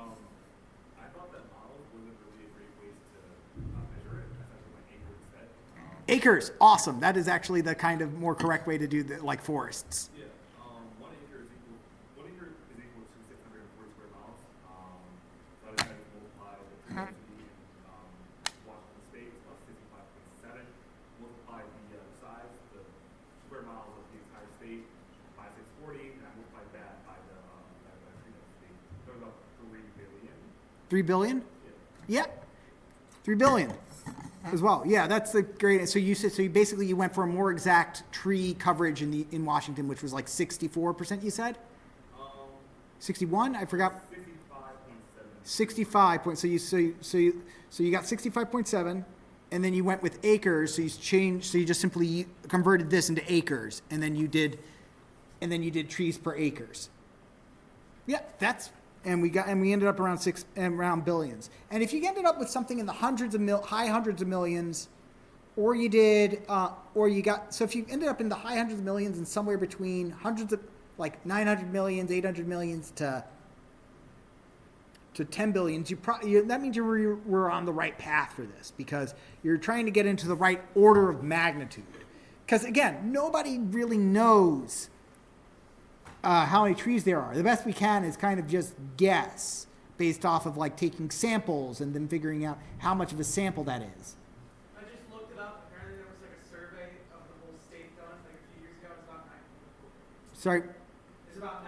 thought that models wasn't really a great way to measure it. I thought it was like acre instead. Acres, awesome. That is actually the kind of more correct way to do the, like forests. Yeah, 1 acre is equal to 640 square miles. So I decided to multiply the tree density in Washington State, it's about 65.7. Multiply the size, the square miles of the entire state by 640, and I multiplied that by the tree density. So about 3 billion. 3 billion? Yeah. Yeah. 3 billion as well. Yeah, that's the great. So you said, so you basically you went for a more exact tree coverage in Washington, which was like 64%, you said? 61? I forgot. 65.7. 65 point. So you got 65.7, and then you went with acres. So you changed. So you just simply converted this into acres, and then you did trees per acres. Yeah, that's. And we ended up around billions. And if you ended up with something in the high hundreds of millions, or you got, so if you ended up in the high hundreds of millions and somewhere between hundreds of, like 900 millions, 800 millions to 10 billions, that means you were on the right path for this, because you're trying to get into the right order of magnitude. Because again, nobody really knows how many trees there are. The best we can is kind of just guess based off of like taking samples and then figuring out how much of a sample that is. I just looked it up. Apparently there was like a survey of the whole state done like a few years ago. It's about 9.4. Sorry, It's about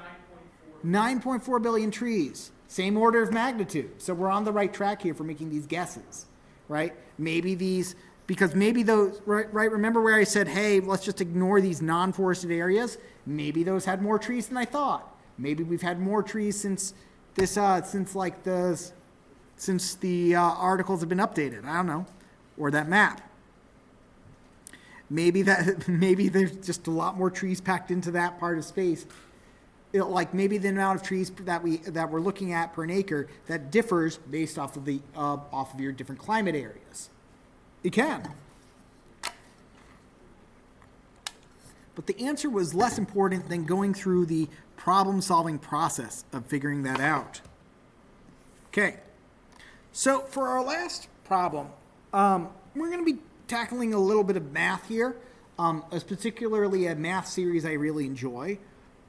9.4. 9.4 billion trees. Same order of magnitude. So we're on the right track here for making these guesses, right? Maybe those, right? Remember where I said, hey, let's just ignore these non-forested areas? Maybe those had more trees than I thought. Maybe we've had more trees since the articles have been updated. I don't know, or that map. Maybe there's just a lot more trees packed into that part of space. Like maybe the amount of trees that we're looking at per an acre that differs based off of your different climate areas. It can. But the answer was less important than going through the problem-solving process of figuring that out. Okay. So for our last problem, we're going to be tackling a little bit of math here, particularly a math series I really enjoy.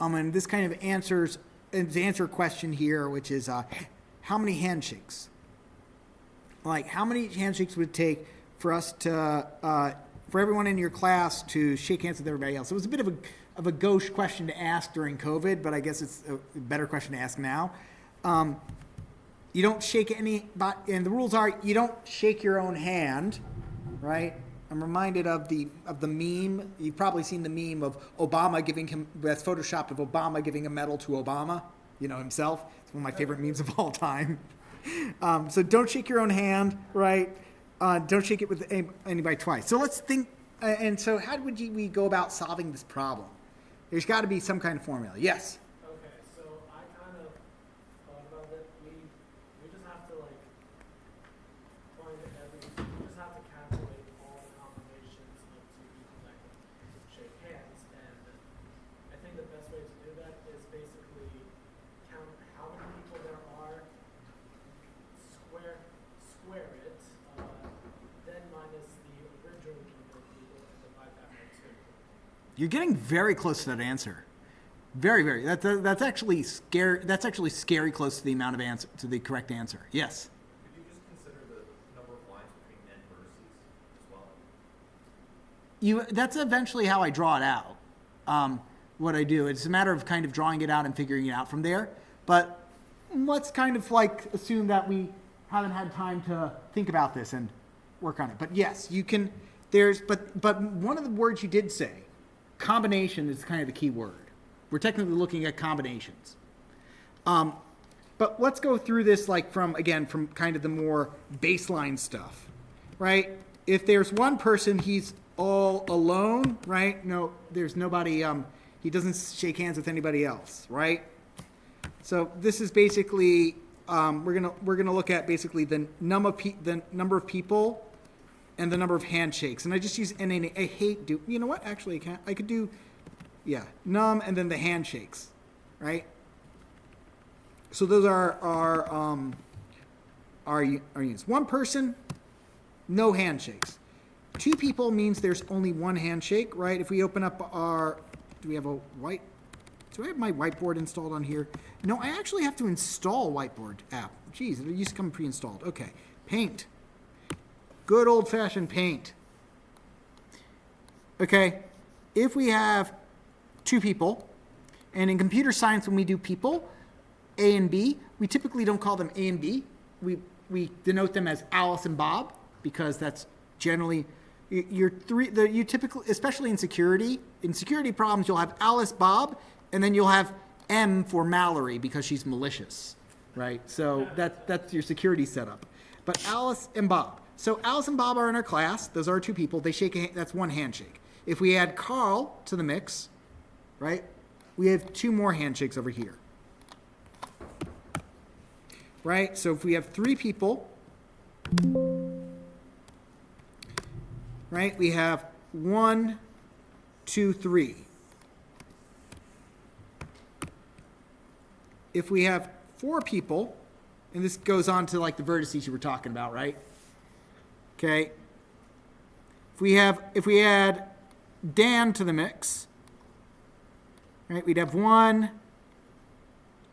And this kind of answer a question here, which is how many handshakes? Like how many handshakes would it take for us to for everyone in your class to shake hands with everybody else? It was a bit of a gauche question to ask during COVID, but I guess it's a better question to ask now. You don't shake and the rules are you don't shake your own hand, right? I'm reminded of the meme. You've probably seen the meme of Obama that's photoshopped of Obama giving a medal to Obama, himself. It's one of my favorite memes of all time. So don't shake your own hand, right? Don't shake it with anybody twice. So let's think, and so how would we go about solving this problem? There's got to be some kind of formula. Yes? Okay, so I kind of thought about it. We just have to we just have to calculate all the combinations of two people that can shake hands, and I think the best way to do that is basically count how many people there are, square it, then minus the original number of people and divide that by 2. You're getting very close to that answer. Very, very. That's actually scary. That's actually scary close to the amount of to the correct answer. Yes. Could you just consider the number of lines between n vertices as well? That's eventually how I draw it out. What I do, it's a matter of kind of drawing it out and figuring it out from there. But let's kind of assume that we haven't had time to think about this and work on it. But yes, you can. But one of the words you did say, combination, is kind of the key word. We're technically looking at combinations. But let's go through this from kind of the more baseline stuff, right? If there's one person, he's all alone, right? No, there's nobody, he doesn't shake hands with anybody else, right? So this is basically, we're gonna look at basically the number of people and the number of handshakes. And I just use I hate you know what? Actually, I could do, num and then the handshakes, right? So those are our units. One person, no handshakes. 2 people means there's only one handshake, right? If we open up our, do I have my whiteboard installed on here? No, I actually have to install whiteboard app. Geez, it used to come pre-installed. Okay, Paint. Good old-fashioned Paint. Okay, if we have 2 people, and in computer science when we do people, A and B, we typically don't call them A and B. We denote them as Alice and Bob, because that's generally you typically, especially in security problems, you'll have Alice, Bob, and then you'll have M for Mallory because she's malicious, right? So that's your security setup. But Alice and Bob. So Alice and Bob are in our class. Those are 2 people. They shake a hand. That's one handshake. If we add Carl to the mix, right, we have 2 more handshakes over here. Right? So if we have 3 people, right, we have 1, 2, 3. If we have 4 people, and this goes on to like the vertices you were talking about, right? Okay. If we add Dan to the mix, right, we'd have 1,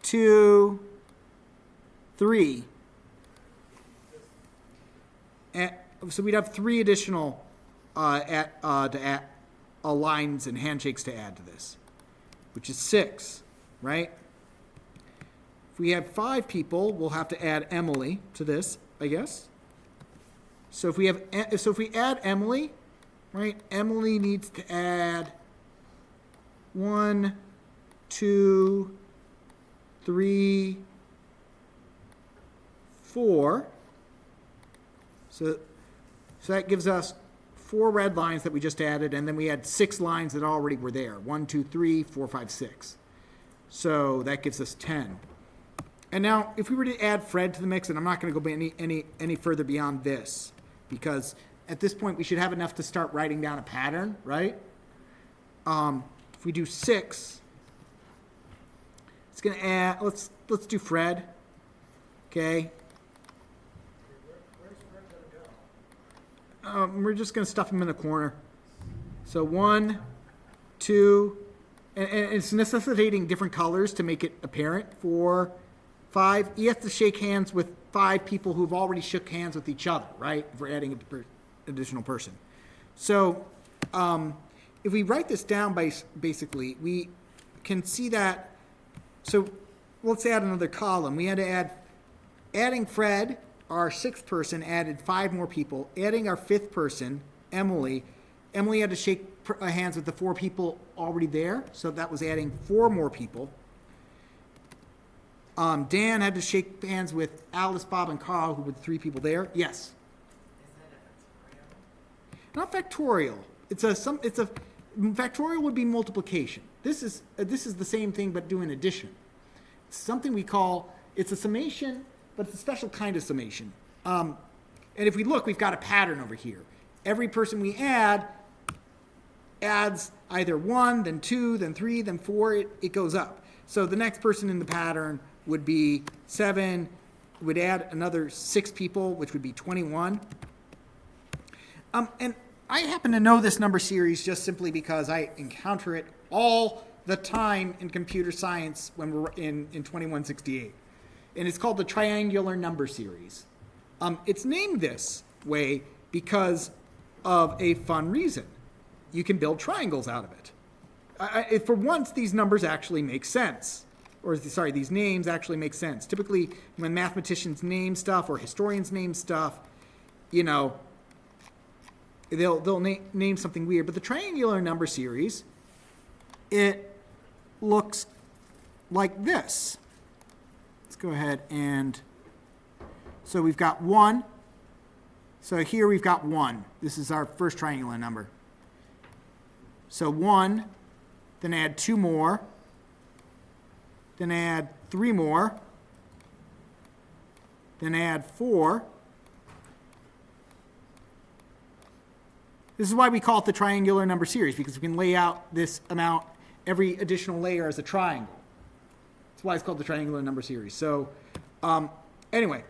2, 3. So we'd have 3 additional lines and handshakes to add to this, which is 6, right? If we have 5 people, we'll have to add Emily to this, I guess. So if we add Emily, right? Emily needs to add 1, 2, 3, 4. So that gives us 4 red lines that we just added, and then we had 6 lines that already were there. 1, 2, 3, 4, 5, 6. So that gives us 10. And now, if we were to add Fred to the mix, and I'm not going to go any further beyond this, because at this point we should have enough to start writing down a pattern, right? If we do 6, it's going to add. Let's do Fred. Okay. Where's Fred gonna go? We're just going to stuff him in a corner. So 1, 2, and it's necessitating different colors to make it apparent. 4, 5. You have to shake hands with 5 people who've already shook hands with each other, right? If we're adding an additional person. So if we write this down basically, we can see that. So let's add another column. We had to adding Fred, our 6th person, added 5 more people. Adding our 5th person, Emily had to shake hands with the 4 people already there. So that was adding 4 more people. Dan had to shake hands with Alice, Bob, and Carl, who were the 3 people there. Yes. Is that a factorial? Not factorial. It's a factorial would be multiplication. This is the same thing but doing addition. It's something we call, it's a summation, but it's a special kind of summation. And if we look, we've got a pattern over here. Every person we add adds either 1, then 2, then 3, then 4. It goes up. So the next person in the pattern would be 7, would add another 6 people, which would be 21. And I happen to know this number series just simply because I encounter it all the time in computer science when we're in 2168. And it's called the triangular number series. It's named this way because of a fun reason. You can build triangles out of it. For once, these numbers actually make sense. These names actually make sense. Typically, when mathematicians name stuff or historians name stuff, they'll name something weird. But the triangular number series, it looks like this. Let's go ahead and, so we've got 1. So here we've got 1. This is our first triangular number. So 1, then add 2 more, then add 3 more, then add 4. This is why we call it the triangular number series, because we can lay out this amount, every additional layer as a triangle. That's why it's called the triangular number series. So anyway,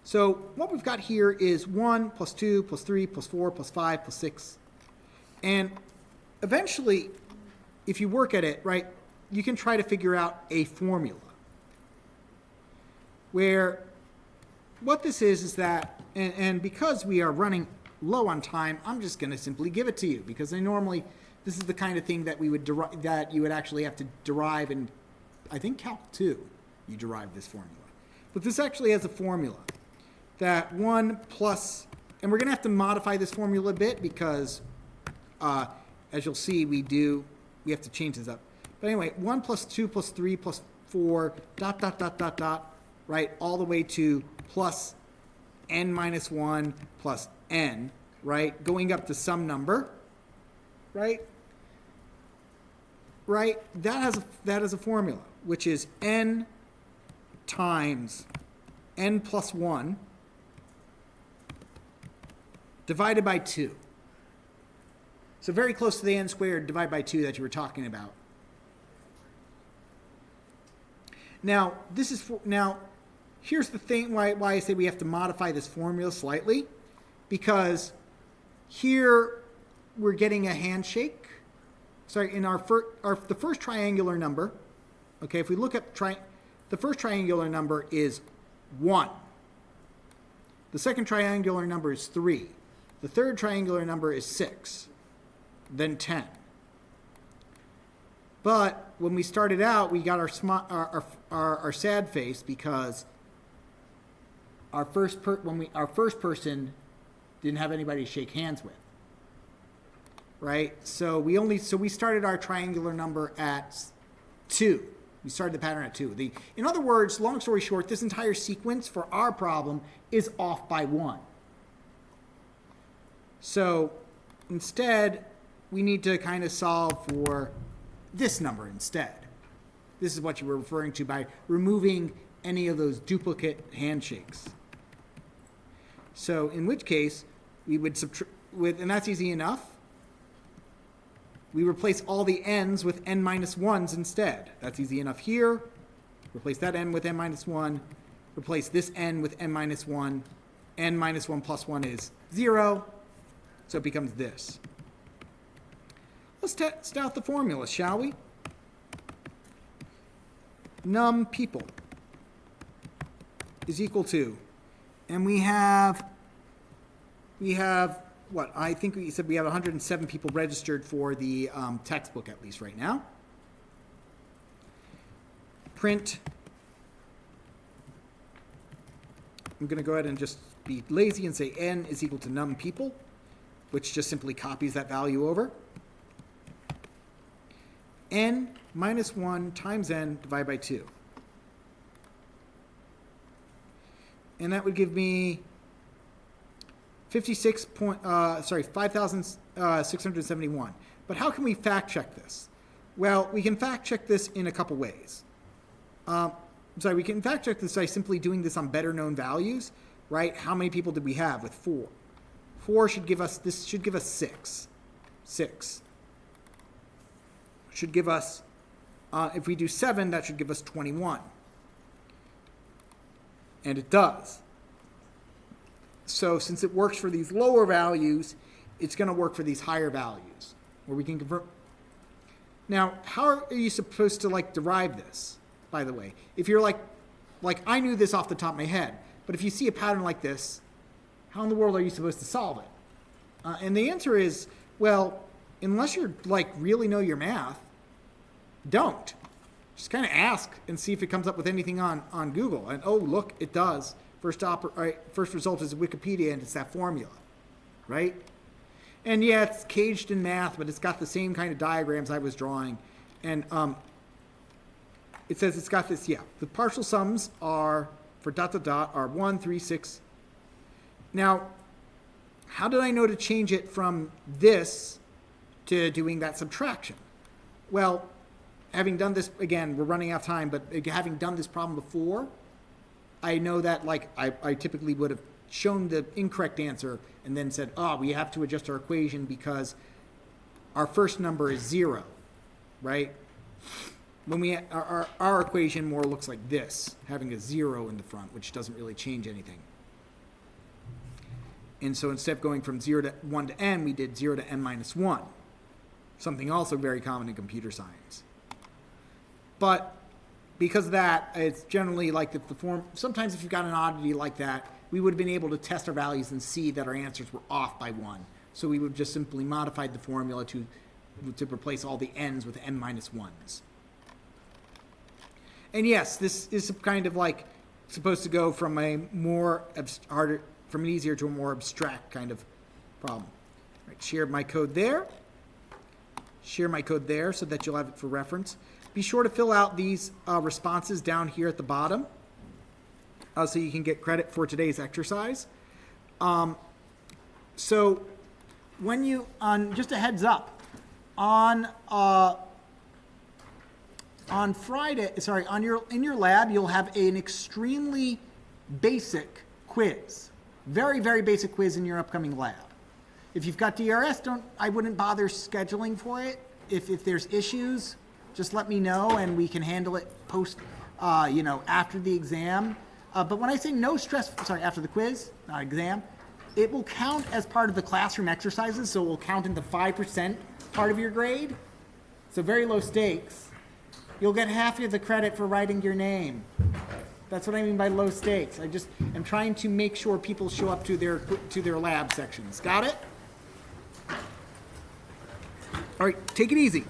So what we've got here is 1 plus 2 plus 3 plus 4 plus 5 plus 6. And eventually, if you work at it, right, you can try to figure out a formula. Where what this is that, and because we are running low on time, I'm just going to simply give it to you, because this is the kind of thing that we would that you would actually have to derive in, I think, Calc 2, you derive this formula. But this actually has a formula that 1 plus, and we're going to have to modify this formula a bit because, as you'll see, we have to change this up. But anyway, 1 plus 2 plus 3 plus 4, dot, dot, dot, dot, dot, right, all the way to plus n minus 1 plus n, right, going up to some number, right? Right? That has a formula, which is n times n plus 1 divided by 2. So very close to the n squared divided by 2 that you were talking about. Now, here's the thing why I say we have to modify this formula slightly, because here we're getting a handshake. Sorry, in the first triangular number, okay, if we look at the first triangular number is 1. The second triangular number is 3. The third triangular number is 6, then 10. But when we started out, we got our sad face because our first person didn't have anybody to shake hands with, right? So we started our triangular number at 2. We started the pattern at 2. In other words, long story short, this entire sequence for our problem is off by 1. So instead, we need to kind of solve for this number instead. This is what you were referring to by removing any of those duplicate handshakes. So in which case, we would and that's easy enough. We replace all the n's with n minus 1s instead. That's easy enough here. Replace that n with n minus 1. Replace this n with n minus 1. N minus 1 plus 1 is 0. So it becomes this. Let's test out the formula, shall we? Num people is equal to, and we have what? I think we said we have 107 people registered for the textbook, at least right now. Print. I'm going to go ahead and just be lazy and say n is equal to num people, which just simply copies that value over. N minus 1 times n divided by 2. And that would give me 5,671. But how can we fact check this? Well, we can fact check this in a couple ways. We can fact check this by simply doing this on better known values, right? How many people did we have with 4? 4 should give us 6. 6 should give us, if we do 7, that should give us 21. And it does. So since it works for these lower values, it's going to work for these higher values, where we can convert. Now, how are you supposed to derive this, by the way? If you're like I knew this off the top of my head, but if you see a pattern like this, how in the world are you supposed to solve it? And the answer is, well, unless you're really know your math, don't. Just kind of ask and see if it comes up with anything on Google. And oh, look, it does. First result is Wikipedia, and it's that formula, right? And yeah, it's caged in math, but it's got the same kind of diagrams I was drawing. And it says it's got this, the partial sums are for dot dot dot are 1, 3, 6. Now, how did I know to change it from this to doing that subtraction? Well, having done this, again, we're running out of time, but having done this problem before, I know that I typically would have shown the incorrect answer and then said, we have to adjust our equation because our first number is 0, right? When we our equation more looks like this, having a 0 in the front, which doesn't really change anything. And so instead of going from 0 to 1 to n, we did 0 to n minus 1. Something also very common in computer science. But because of that, it's generally like if the form, sometimes if you've got an oddity like that, we would have been able to test our values and see that our answers were off by 1. So we would just simply modified the formula to replace all the n's with n minus 1's. And yes, this is kind of like supposed to go from a more harder, from an easier to a more abstract kind of problem. All right, share my code there. Share my code there so that you'll have it for reference. Be sure to fill out these responses down here at the bottom so you can get credit for today's exercise. So when you, just a heads up, on Friday, sorry, in your lab, you'll have an extremely basic quiz, very, very basic quiz in your upcoming lab. If you've got DRS, I wouldn't bother scheduling for it. If there's issues, just let me know and we can handle it post, after the exam. But when I say no stress, sorry, after the quiz, not exam, it will count as part of the classroom exercises, so it will count in the 5% part of your grade. So very low stakes. You'll get half of the credit for writing your name. That's what I mean by low stakes. I just am trying to make sure people show up to their lab sections. Got it? All right, take it easy.